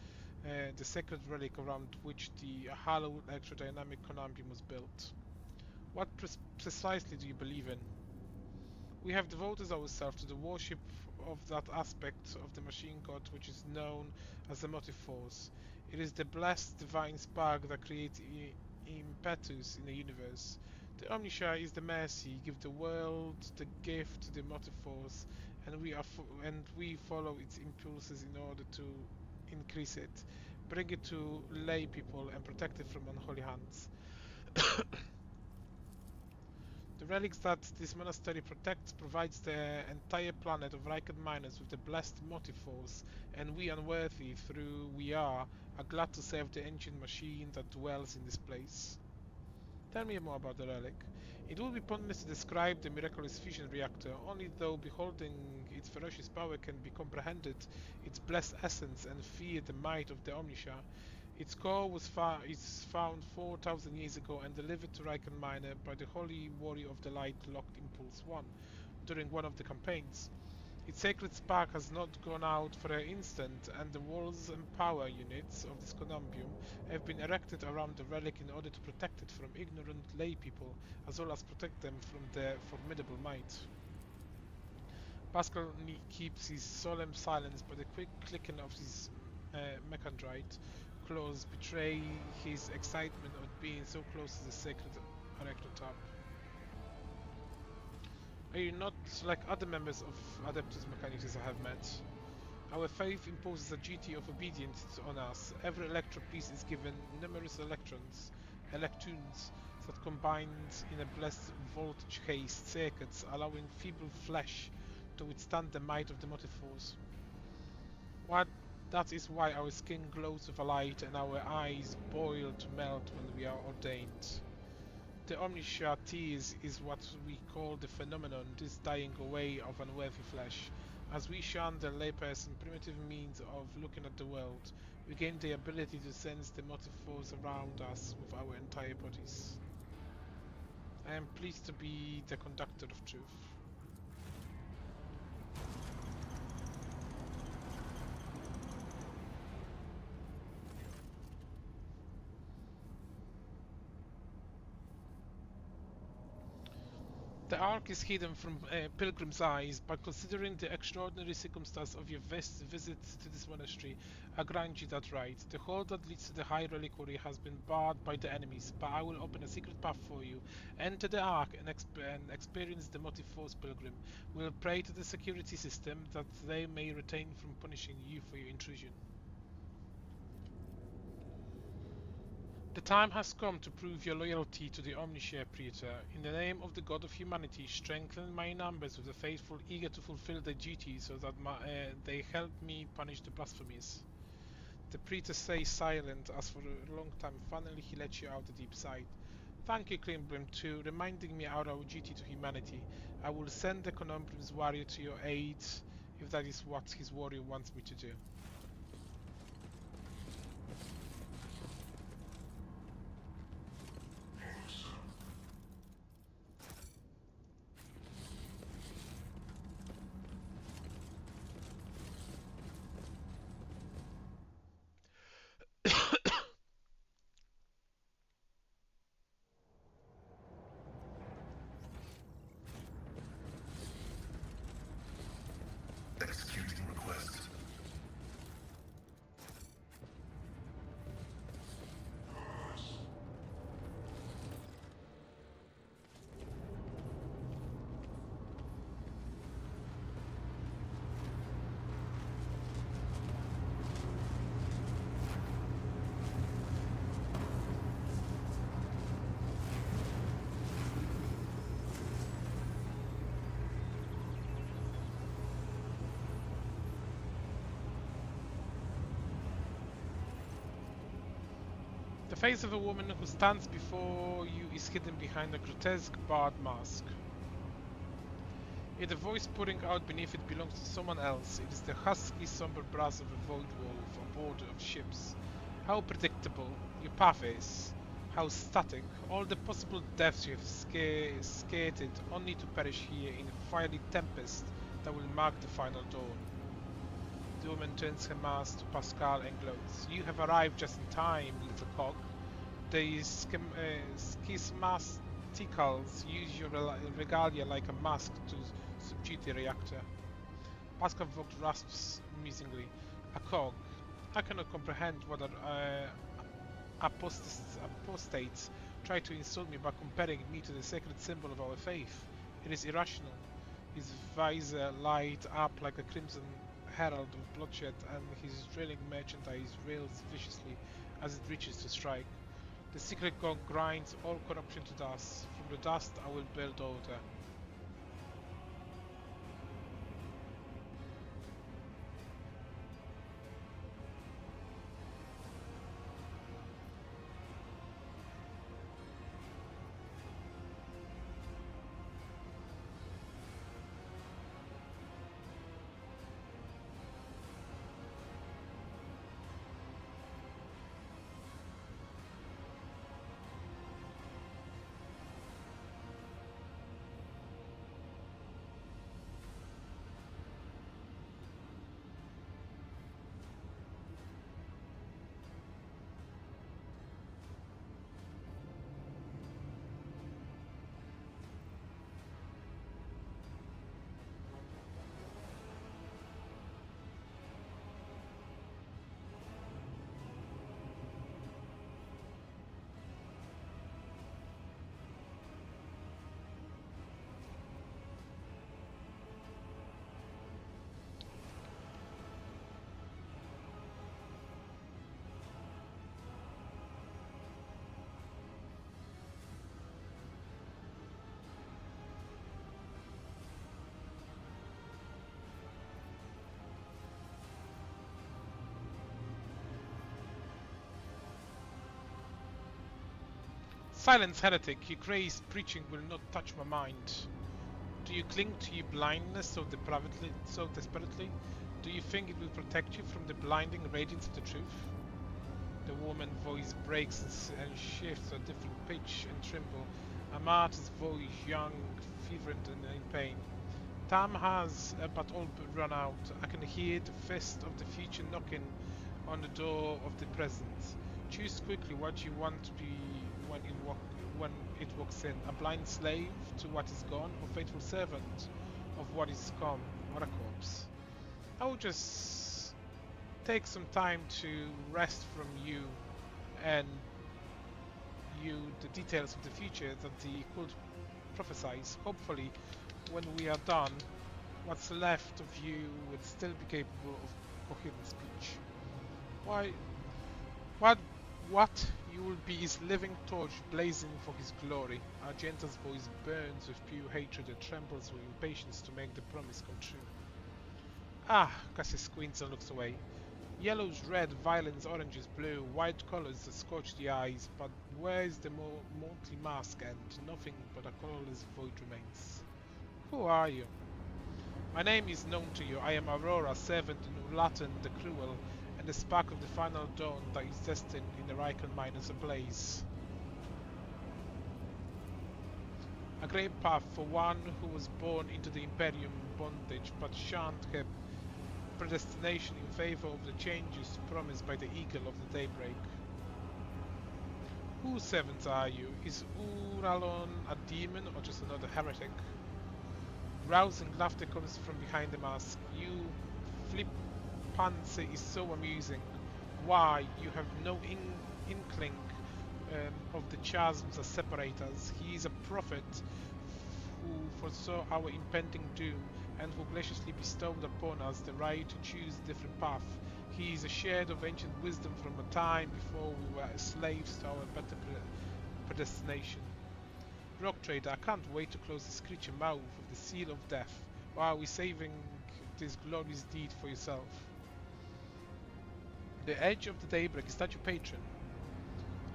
the sacred relic around which the hallowed electrodynamic conumbium was built. What precisely do you believe in? We have devoted ourselves to the worship of that aspect of the machine god which is known as the motive force. It is the blessed divine spark that creates impetus in the universe. The Omniscia is the mercy, give the world the gift to the motive force, and we follow its impulses in order to increase it, bring it to lay people, and protect it from unholy hands. The relics that this monastery protects provides the entire planet of Riken miners with the blessed motive force, and we unworthy, through we are glad to serve the ancient machine that dwells in this place. Tell me more about the relic. It would be pointless to describe the miraculous fusion reactor, only though beholding its ferocious power can be comprehended its blessed essence and fear the might of the Omniscia. Its core was found 4,000 years ago and delivered to Riken Miner by the Holy Warrior of the Light Locked Impulse 1 during one of the campaigns. Its sacred spark has not gone out for an instant, and the walls and power units of this conumbium have been erected around the relic in order to protect it from ignorant lay people, as well as protect them from their formidable might. Pascal keeps his solemn silence, but the quick clicking of his mechandrite claws betray his excitement at being so close to the sacred erectotop. Are you not like other members of Adeptus Mechanicus I have met? Our faith imposes a duty of obedience on us. Every electro piece is given numerous electrons that combined in a blessed voltage-haste circuits, allowing feeble flesh to withstand the might of the motive force. That is why our skin glows with a light and our eyes boil to melt when we are ordained. The Omniscia tears is what we call the phenomenon, this dying away of unworthy flesh. As we shun the layperson primitive means of looking at the world, we gain the ability to sense the motive force around us with our entire bodies. I am pleased to be the conductor of truth. The Ark is hidden from pilgrims' eyes, but considering the extraordinary circumstance of your visit to this monastery, I grant you that right. The hall that leads to the High Reliquary has been barred by the enemies, but I will open a secret path for you. Enter the Ark and experience the motive force, pilgrim. We'll pray to the security system that they may retain from punishing you for your intrusion. The time has come to prove your loyalty to the Omniscia, Praetor. In the name of the God of humanity, strengthen my numbers with the faithful eager to fulfill their duty so that they help me punish the blasphemies. The Praetor stays silent as for a long time. Finally he lets you out the deep sigh. Thank you, Klimbrim, too, reminding me of our duty to humanity. I will send the Conumbrium's warrior to your aid if that is what his warrior wants me to do. Executing request. The face of a woman who stands before you is hidden behind a grotesque barred mask. Yet the voice pouring out beneath it belongs to someone else. It is the husky, somber brass of a void wolf aboard of ships. How predictable your path is. How static. All the possible deaths you have skated only to perish here in a fiery tempest that will mark the final dawn. The woman turns her mask to Pascal and gloats. You have arrived just in time, little cog. The schismaticals use your regalia like a mask to subdue the reactor. Pascal Vogt rasps musingly. A cog. I cannot comprehend whether apostates try to insult me by comparing me to the sacred symbol of our faith. It is irrational. His visor light up like a crimson herald of bloodshed, and his drilling merchandise rails viciously as it reaches to strike. The secret god grinds all corruption to dust. From the dust I will build order. Silence, heretic, your crazed preaching will not touch my mind. Do you cling to your blindness so desperately? Do you think it will protect you from the blinding radiance of the truth? The woman's voice breaks and shifts to a different pitch and tremble. A martyr's voice, young, fervent and in pain. Time has but all but run out. I can hear the fist of the future knocking on the door of the present. Choose quickly what you want to be when it walks in. A blind slave to what is gone, or faithful servant of what is come, or a corpse. I will just take some time to rest from you and the details of the future that the cult prophesies. Hopefully, when we are done, what's left of you will still be capable of coherent speech. What you will be is living torch blazing for his glory. Argenta's voice burns with pure hatred and trembles with impatience to make the promise come true. Ah, Cassie squints and looks away. Yellows, red, violets, oranges, blue, white colors that scorch the eyes, but where is the motley mask and nothing but a colorless void remains. Who are you? My name is known to you. I am Aurora, servant in Latin the Cruel, and the spark of the final dawn that is destined in the Riken miners ablaze. A great path for one who was born into the Imperium bondage, but shunned her predestination in favor of the changes promised by the Eagle of the Daybreak. Whose servants are you? Is Uralon a demon or just another heretic? Rousing laughter comes from behind the mask. You flippancy is so amusing. Why, you have no inkling of the chasms that separate us. He is a prophet who foresaw our impending doom and who graciously bestowed upon us the right to choose a different path. He is a shade of ancient wisdom from a time before we were slaves to our better predestination. Rock Trader, I can't wait to close this creature mouth with the seal of death. Why are we saving this glorious deed for yourself? The Edge of the Daybreak, is that your patron?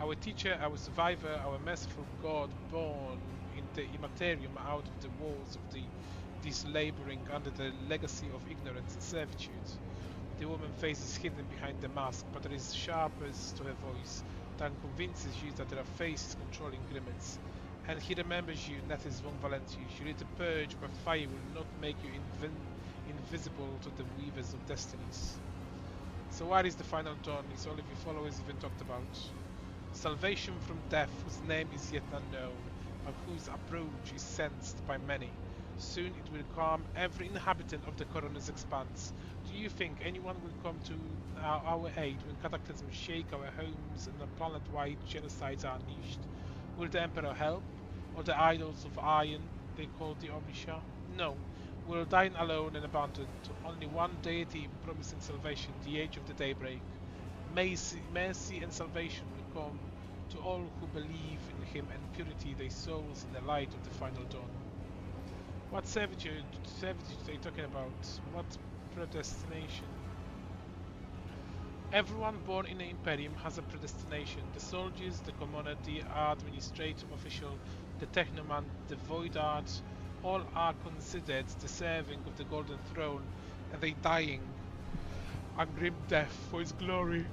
Our teacher, our survivor, our merciful God, born in the immaterium out of the walls of these laboring under the legacy of ignorance and servitude. The woman's face is hidden behind the mask, but there is sharpness to her voice that convinces you that her face is controlling grimace. And he remembers you, Netis von Valentius. Your little purge by fire will not make you invisible to the weavers of destinies. So what is the final dawn? Is all of your followers even talked about? Salvation from death, whose name is yet unknown, but whose approach is sensed by many. Soon it will calm every inhabitant of the coroner's expanse. Do you think anyone will come to our aid when cataclysms shake our homes and the planet-wide genocides are unleashed? Will the Emperor help? Or the idols of iron they call the Omniscia? No. We'll dine alone and abandoned. Only one deity promising salvation, the age of the daybreak. Mercy and salvation will come to all who believe in him and purity their souls in the light of the final dawn. What servitude are they talking about? What predestination? Everyone born in the Imperium has a predestination. The soldiers, the commoner, the administrative official, the technoman, the void art, all are considered deserving of the Golden Throne, and they dying a grim death for its glory.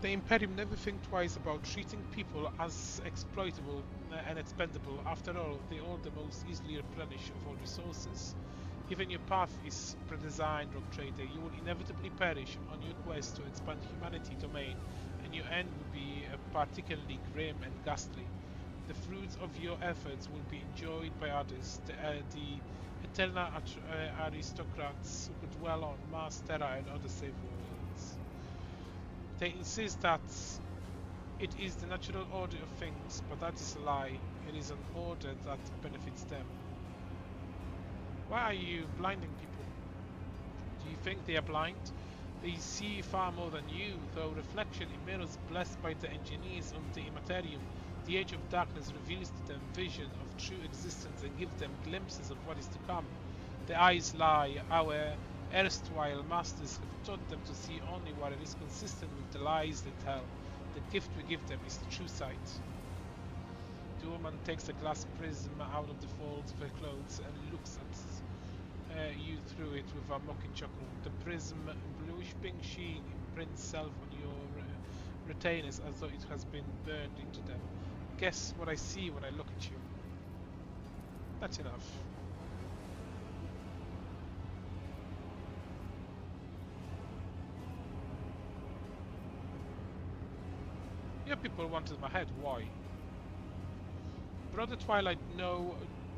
The Imperium never think twice about treating people as exploitable and expendable. After all, they are the most easily replenished of all resources. Even your path is predesigned, Rogue Trader. You will inevitably perish on your quest to expand humanity domain, and your end will be particularly grim and ghastly. The fruits of your efforts will be enjoyed by others, the eternal aristocrats who dwell on Mars, Terra, and other safe worlds. They insist that it is the natural order of things, but that is a lie. It is an order that benefits them. Why are you blinding people? Do you think they are blind? They see far more than you, though reflection in mirrors blessed by the engineers of the Immaterium. The age of darkness reveals to them vision of true existence and gives them glimpses of what is to come. The eyes lie. Our erstwhile masters have taught them to see only what is consistent with the lies they tell. The gift we give them is true sight. The woman takes a glass prism out of the folds of her clothes and looks at you through it with a mocking chuckle. The prism, bluish pink sheen, imprints itself on your retainers as though it has been burned into them. Guess what I see when I look at you. That's enough. Your people wanted my head. Why? Brother Twilight, know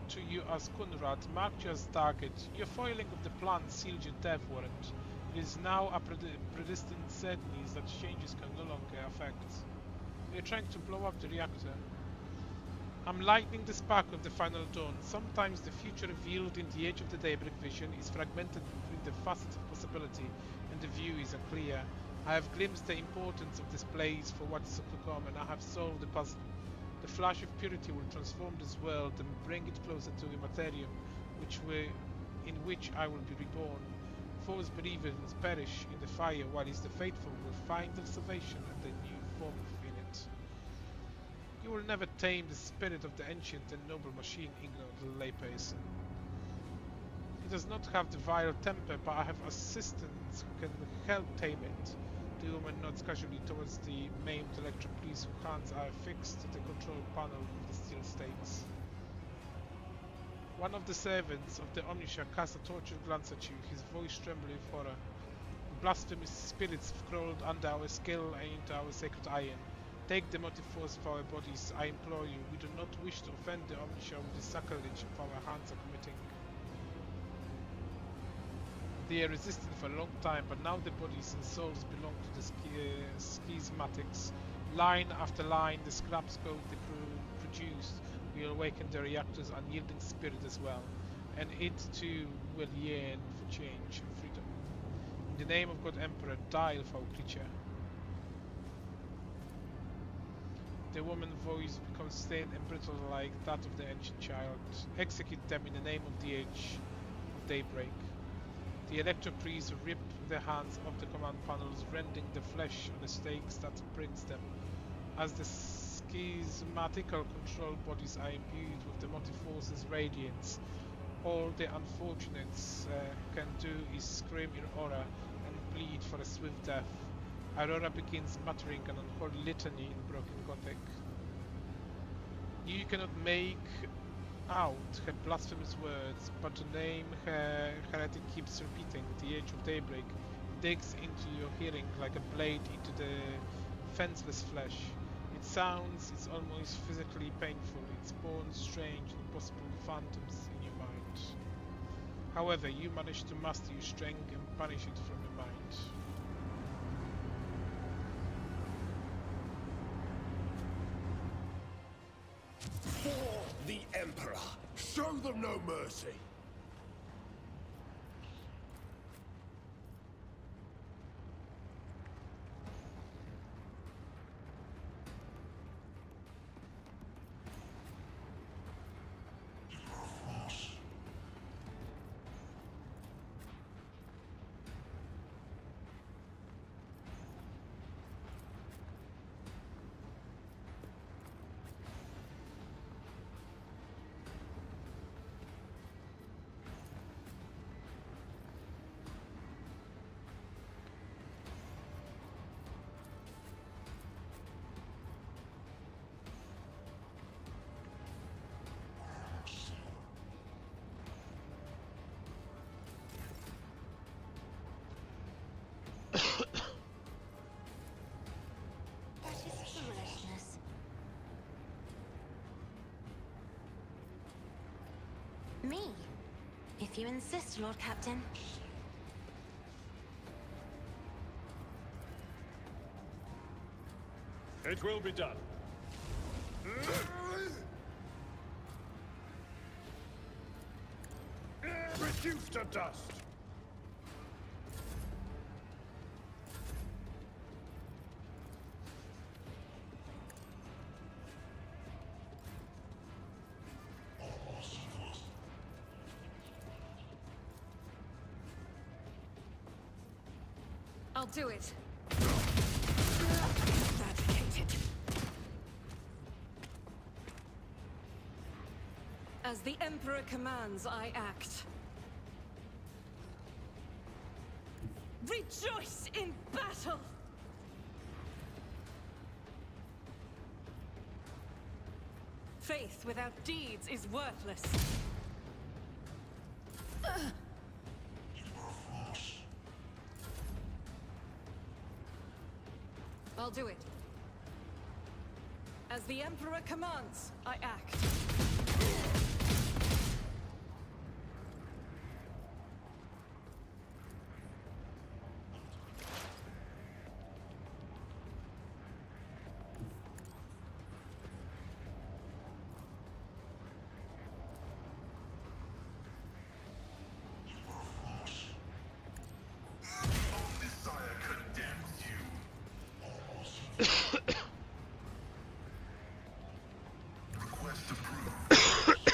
to you as Kunrad, marked you as target. Your foiling of the plan sealed your death warrant. It is now a predestined certainty that changes can no longer affect. You're trying to blow up the reactor. I'm lighting the spark of the final dawn. Sometimes the future revealed in the age of the daybreak vision is fragmented between the facets of possibility, and the view is unclear. I have glimpsed the importance of this place for what is to come, and I have solved the puzzle. The flash of purity will transform this world and bring it closer to Immaterium, in which I will be reborn. False believers perish in the fire, while the faithful will find their salvation and a new form in it. You will never tame the spirit of the ancient and noble machine, ignorant layperson. It does not have the vile temper, but I have assistants who can help tame it. The woman nods casually towards the maimed electric police whose hands are fixed to the control panel of the steel stakes. One of the servants of the Omniscia casts a tortured glance at you, his voice trembling with horror. Blasphemous spirits have crawled under our skill and into our sacred iron. Take the motive force of our bodies, I implore you. We do not wish to offend the Omniscia with the sacrilege of our hands are committing. They are resisted for a long time, but now the bodies and souls belong to the schismatics. Line after line, the scraps code they produced will awaken the reactor's unyielding spirit as well, and it too will yearn for change and freedom. In the name of God Emperor, die, foul creature. The woman's voice becomes thin and brittle like that of the ancient child. Execute them in the name of the age of daybreak. The electro priests rip their hands off the command panels, rending the flesh on the stakes that brings them. As the schismatical control bodies are imbued with the multi-forces radiance, all the unfortunates can do is scream in Aura and plead for a swift death. Aurora begins muttering an unholy litany in broken Gothic. You cannot make out her blasphemous words, but the name her heretic keeps repeating, the Age of Daybreak, digs into your hearing like a blade into the fenceless flesh. It sounds, it's almost physically painful. It spawns strange, impossible phantoms in your mind. However, you manage to master your strength and banish it from your mind. For the Emperor! Show them no mercy! That is foolishness. Me? If you insist, Lord Captain. It will be done. Reduced to dust. I'll do it. Fabricated. As the Emperor commands, I act. Rejoice in battle! Faith without deeds is worthless. I'll do it. As the Emperor commands, I act. Messiah condemns you. Request approved.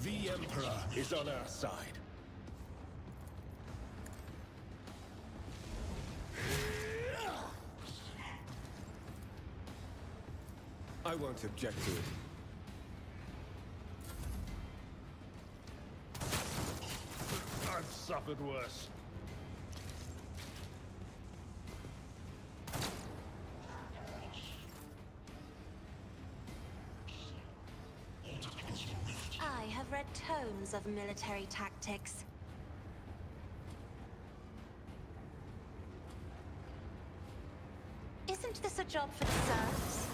The Emperor is on our side. I won't object to it. I've suffered worse. I have read tomes of military tactics. Isn't this a job for the serfs?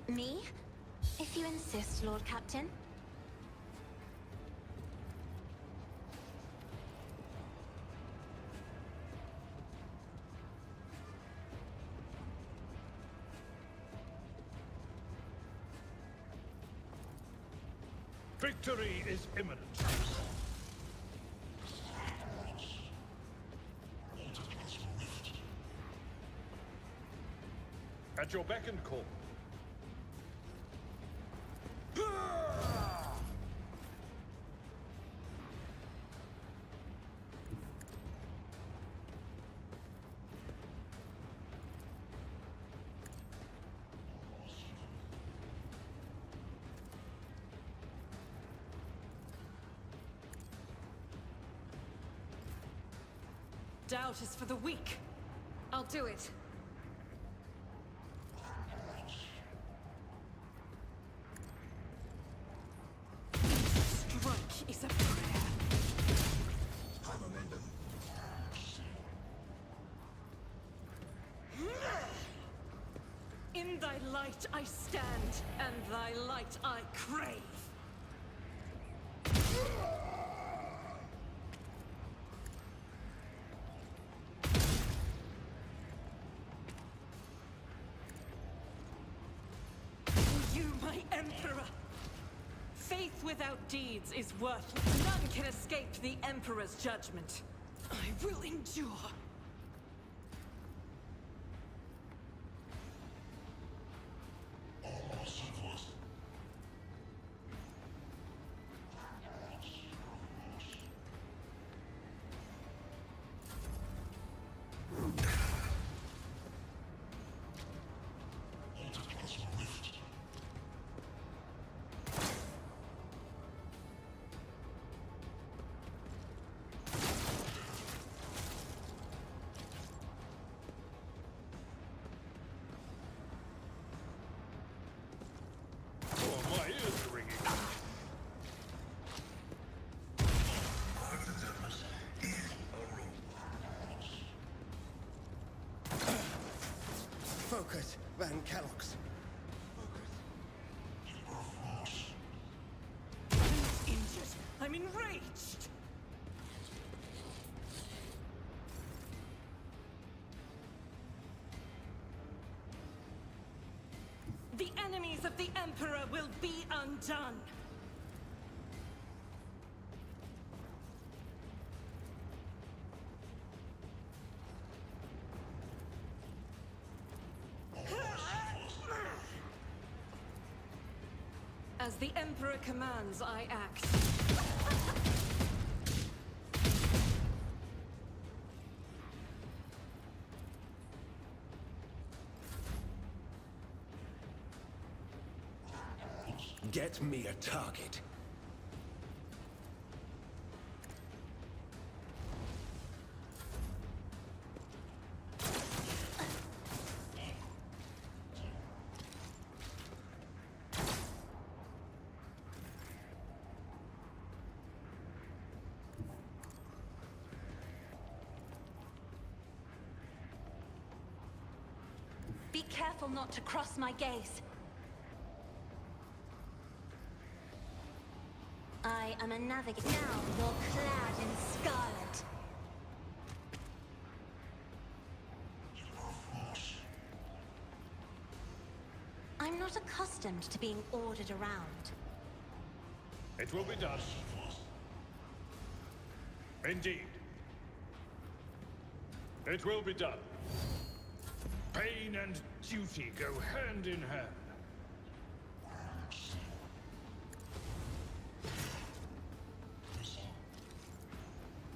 Me? If you insist, Lord Captain. Victory is imminent. At your beck and call. Doubt is for the weak. I'll do it. Strike is a prayer. In thy light I stand, and thy light I crave. You, my Emperor! Faith without deeds is worthless. None can escape the Emperor's judgment. I will endure. Focus, Van Kellogg's. I'm not injured. I'm enraged. The enemies of the Emperor will be undone. As the Emperor commands, I act. Get me a target. Be careful not to cross my gaze. I am a navigator. Now you're clad in scarlet. I'm not accustomed to being ordered around. It will be done. Indeed. It will be done. Pain and duty go hand in hand.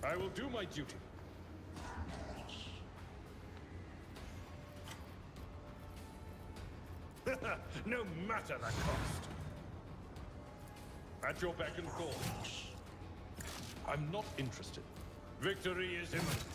I will do my duty. No matter the cost. At your beck and call. I'm not interested. Victory is imminent.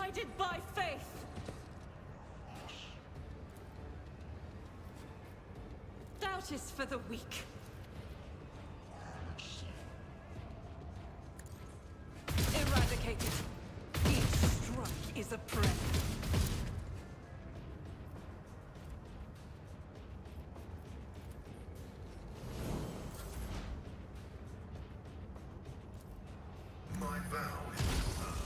guided by faith. Doubt is for the weak. Eradicated. Each strike is a prayer. My vow is to serve.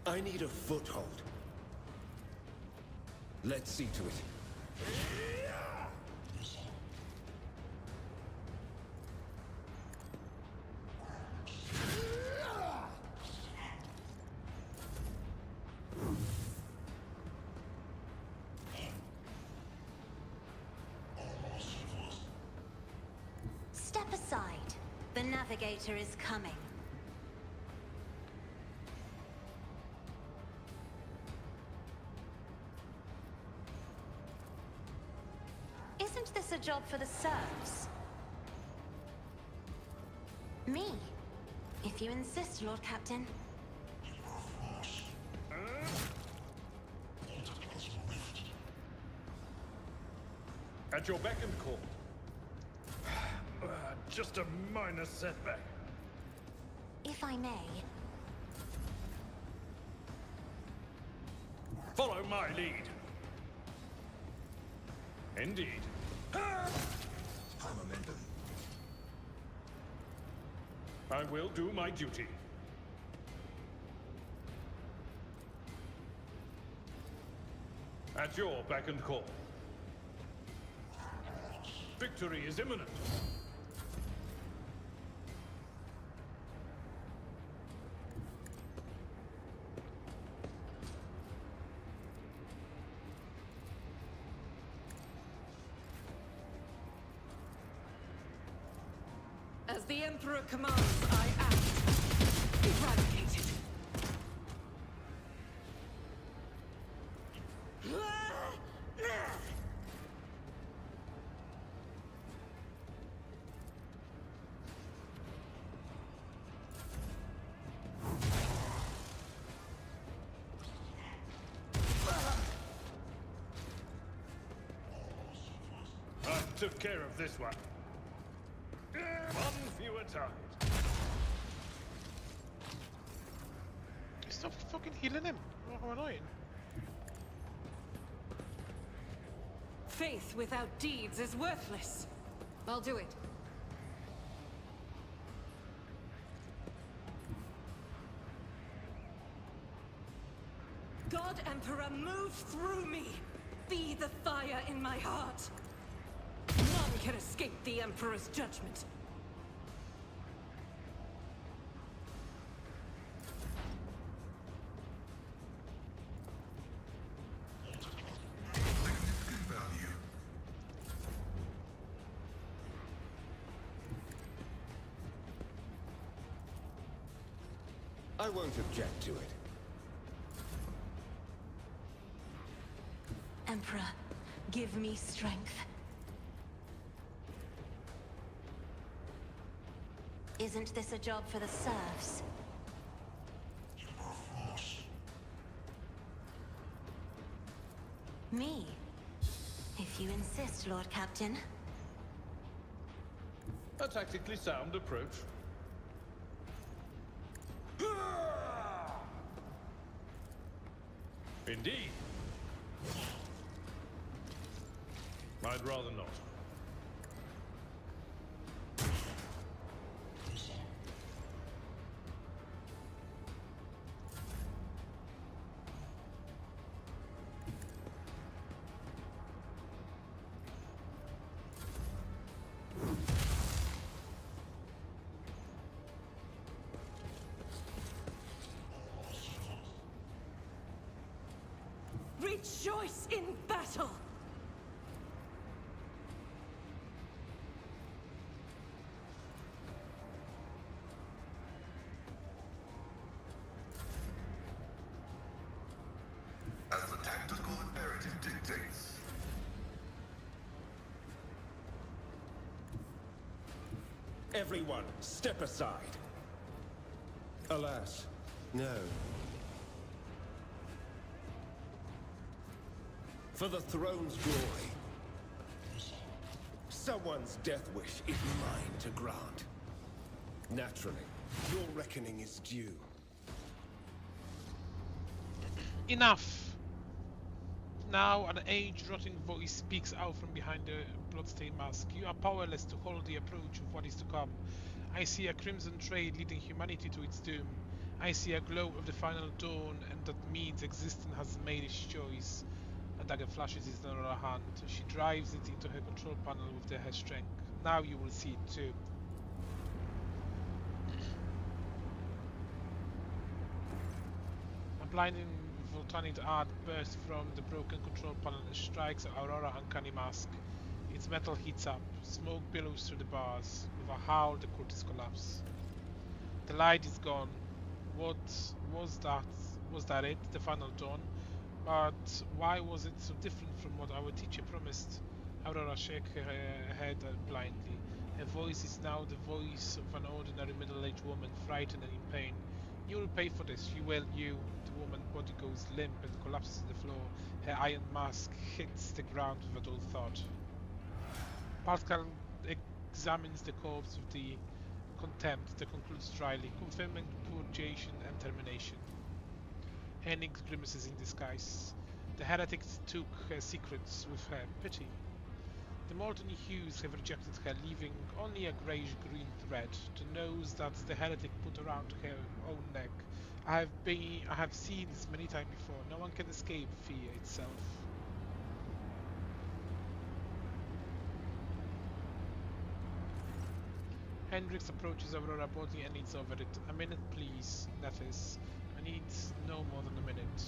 I need a foothold. Let's see to it. Step aside. The navigator is coming. Isn't this a job for the serfs? Me, if you insist, Lord Captain. At your beck and call. Just a minor setback. If I may. Follow my lead. Indeed. I will do my duty. At your beck and call. Victory is imminent. As the Emperor commands, I act. Eradicated. I took care of this one. One fewer target. Stop fucking healing him. How annoying. Faith without deeds is worthless. I'll do it. God Emperor, move through me. Be the fire in my heart. None can escape the Emperor's judgment. Significant value. I won't object to it. Emperor, give me strength. Isn't this a job for the serfs? Me, if you insist, Lord Captain. A tactically sound approach. Indeed. I'd rather not. Rejoice in battle! Everyone, step aside. Alas, no. For the throne's glory. Someone's death wish is mine to grant. Naturally, your reckoning is due. Enough! Now an age-rotting voice speaks out from behind the bloodstained mask. You are powerless to hold the approach of what is to come. I see a crimson trade leading humanity to its doom. I see a glow of the final dawn, and that means existence has made its choice. A dagger flashes in her hand. She drives it into her control panel with her strength. Now you will see it too. A blinding voltanic art bursts from the broken control panel and strikes Aurora uncanny mask. Its metal heats up. Smoke billows through the bars. With a howl, the cortex collapses. The light is gone. What was that? Was that it? The final dawn? But why was it so different from what our teacher promised? Aurora shook her head blindly. Her voice is now the voice of an ordinary middle-aged woman, frightened and in pain. You will pay for this, you will, you. The woman's body goes limp and collapses to the floor. Her iron mask hits the ground with a dull thud. Pascal examines the corpse with the contempt that concludes dryly, confirming purgation and termination. Hennig grimaces in disguise. The heretics took her secrets with her. Pity. The molten hues have rejected her, leaving only a greyish-green thread, the nose that the heretic put around her own neck. I have seen this many times before. No one can escape fear itself. Hendrix approaches Aurora body and leans over it. A minute, please, Nethys. I need no more than a minute.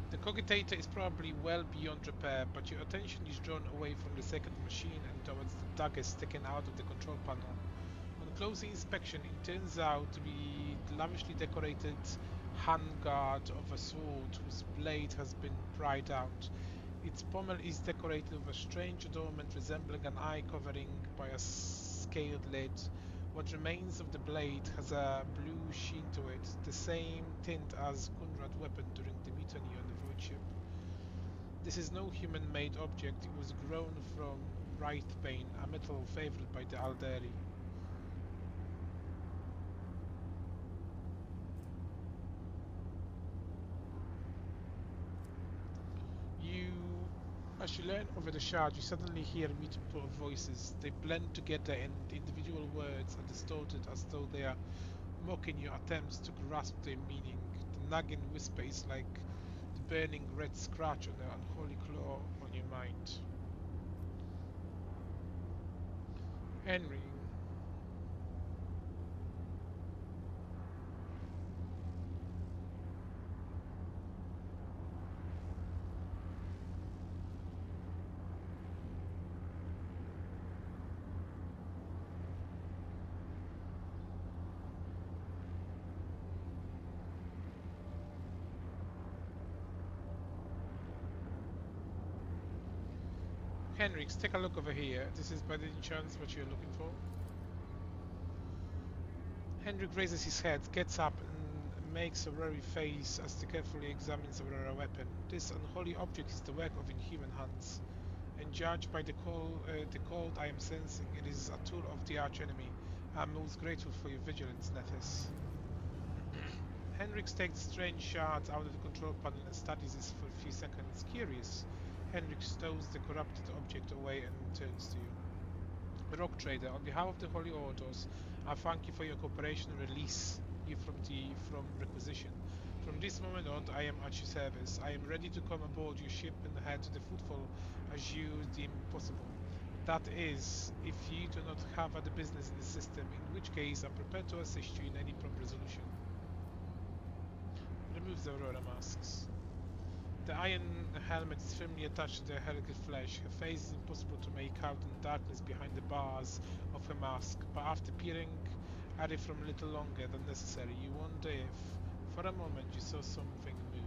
The cogitator is probably well beyond repair, but your attention is drawn away from the second machine and towards the dagger sticking out of the control panel. On closer inspection, it turns out to be the lavishly decorated handguard of a sword whose blade has been pried out. Its pommel is decorated with a strange adornment resembling an eye covering by a scaled lid. What remains of the blade has a blue sheen to it, the same tint as Kunrad's weapon during the mutiny on the void ship. This is no human-made object. It was grown from Wraithbane, a metal favored by the Alderi. As you learn over the shard, you suddenly hear multiple voices. They blend together and individual words are distorted as though they are mocking your attempts to grasp their meaning. The nagging whisper is like the burning red scratch on the unholy claw on your mind. Henry. Henrix, take a look over here. This is by any chance what you're looking for? Henrik raises his head, gets up and makes a wary face as he carefully examines Aurora's weapon. This unholy object is the work of inhuman hands, and judged by the cold I am sensing, it is a tool of the archenemy. I am most grateful for your vigilance, Nethys. Henrik takes strange shards out of the control panel and studies this for a few seconds. Curious, Henrik stows the corrupted object away and turns to you. Rock Trader, on behalf of the Holy Orders, I thank you for your cooperation and release you from requisition. From this moment on, I am at your service. I am ready to come aboard your ship and head to the footfall as you deem possible. That is, if you do not have other business in the system, in which case I'm prepared to assist you in any prompt resolution. Removes the Aurora masks. The iron helmet is firmly attached to the helical flesh. Her face is impossible to make out in the darkness behind the bars of her mask, but after peering at it for a little longer than necessary, you wonder if, for a moment, you saw something move.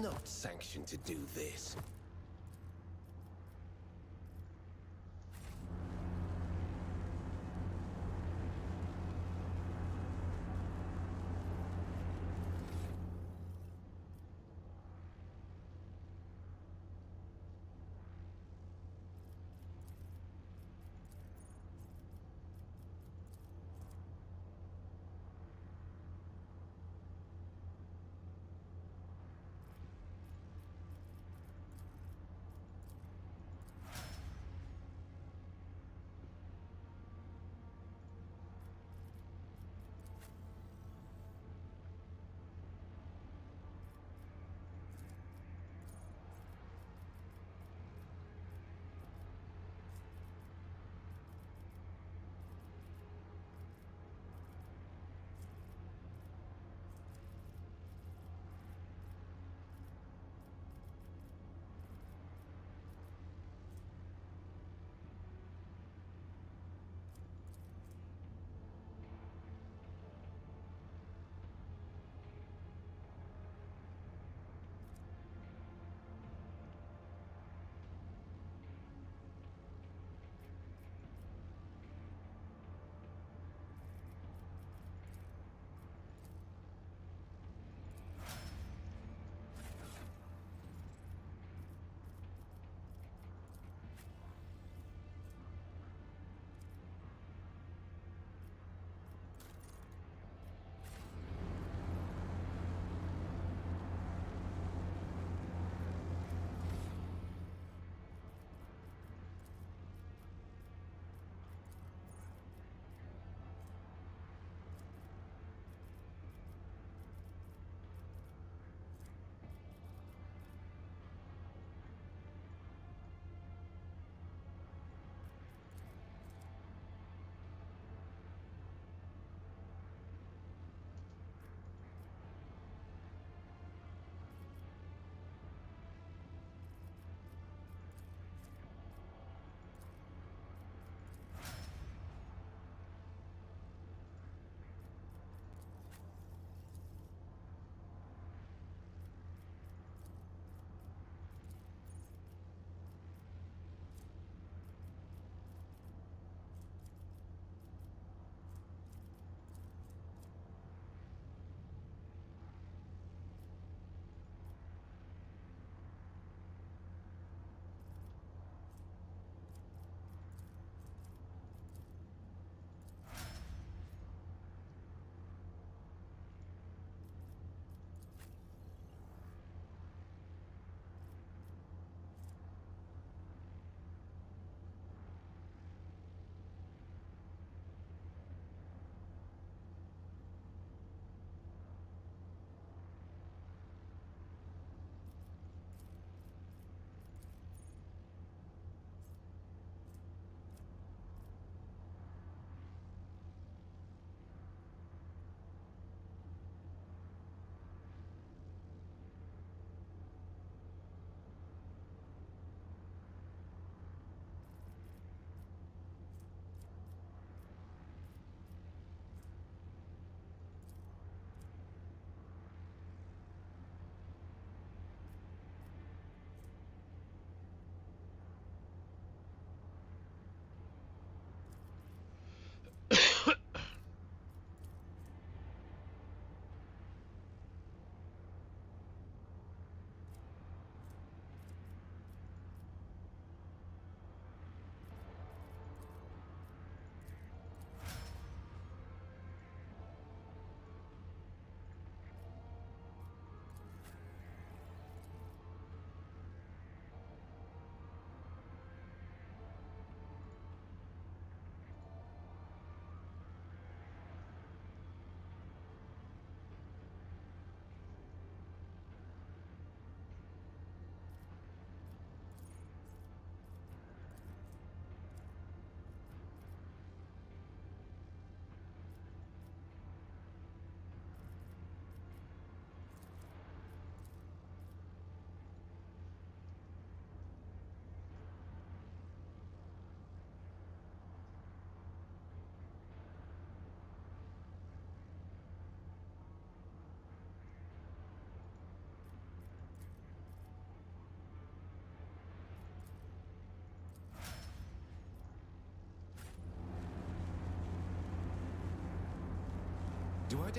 Not sanctioned to do this.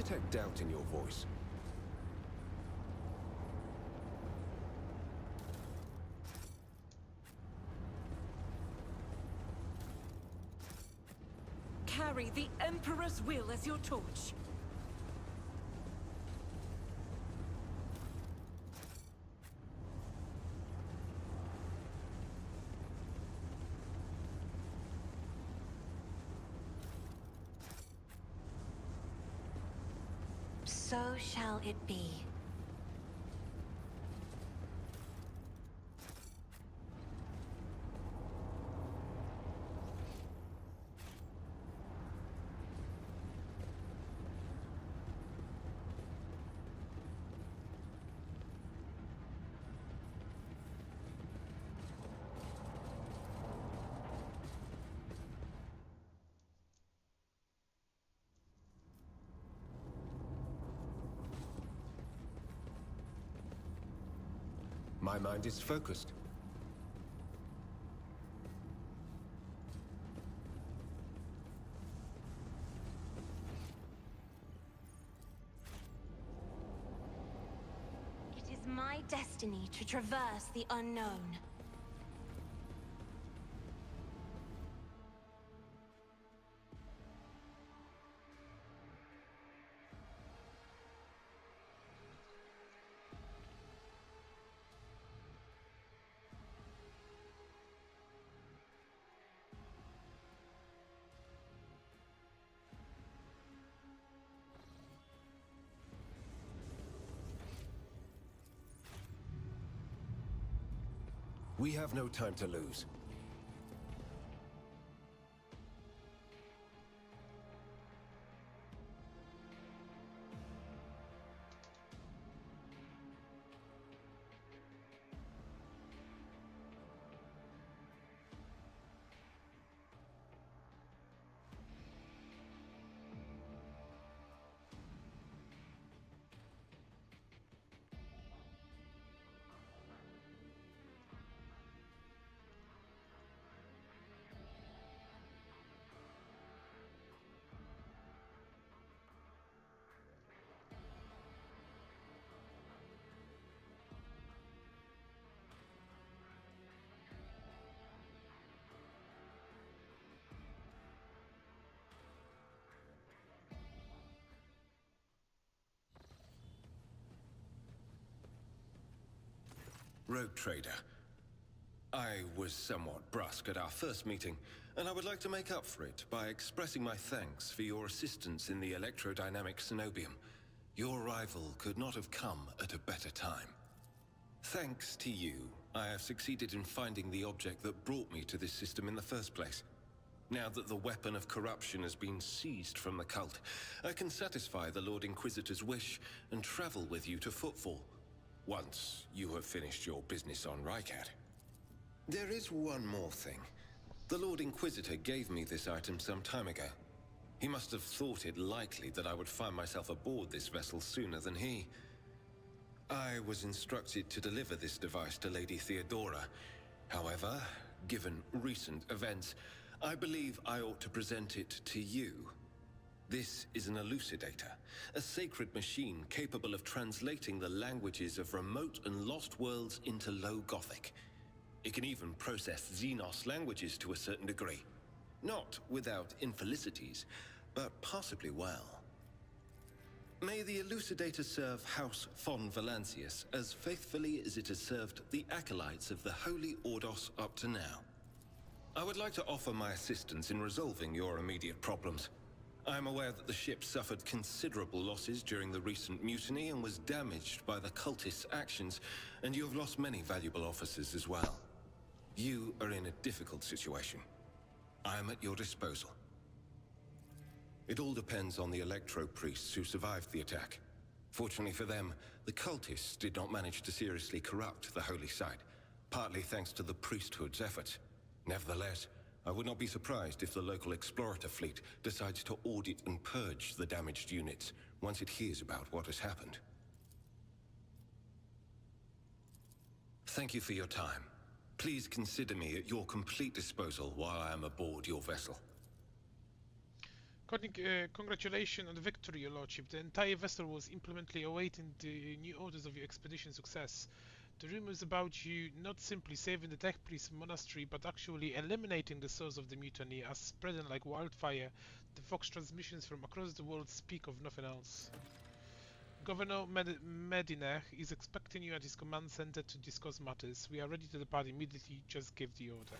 detect doubt in your voice. Carry the Emperor's will as your torch. So shall it be. My mind is focused. It is my destiny to traverse the unknown. We have no time to lose. Rogue Trader. I was somewhat brusque at our first meeting, and I would like to make up for it by expressing my thanks for your assistance in the electrodynamic Cenobium. Your arrival could not have come at a better time. Thanks to you, I have succeeded in finding the object that brought me to this system in the first place. Now that the weapon of corruption has been seized from the cult, I can satisfy the Lord Inquisitor's wish and travel with you to Footfall, once you have finished your business on Rycat. There is one more thing. The Lord Inquisitor gave me this item some time ago. He must have thought it likely that I would find myself aboard this vessel sooner than he. I was instructed to deliver this device to Lady Theodora. However, given recent events, I believe I ought to present it to you. This is an elucidator, a sacred machine capable of translating the languages of remote and lost worlds into Low Gothic. It can even process Xenos languages to a certain degree. Not without infelicities, but possibly well. May the elucidator serve House von Valancius as faithfully as it has served the acolytes of the Holy Ordos up to now. I would like to offer my assistance in resolving your immediate problems. I am aware that the ship suffered considerable losses during the recent mutiny and was damaged by the cultists' actions, and you have lost many valuable officers as well. You are in a difficult situation. I am at your disposal. It all depends on the electro-priests who survived the attack. Fortunately for them, the cultists did not manage to seriously corrupt the holy site, partly thanks to the priesthood's efforts. Nevertheless, I would not be surprised if the local explorator fleet decides to audit and purge the damaged units once it hears about what has happened. Thank you for your time. Please consider me at your complete disposal while I am aboard your vessel. Congratulations on the victory, Your Lordship. The entire vessel was implementally awaiting the new orders of your expedition success. The rumors about you not simply saving the Tech Priest monastery but actually eliminating the source of the mutiny are spreading like wildfire. The Fox transmissions from across the world speak of nothing else. Governor Medina is expecting you at his command center to discuss matters. We are ready to depart immediately. Just give the order.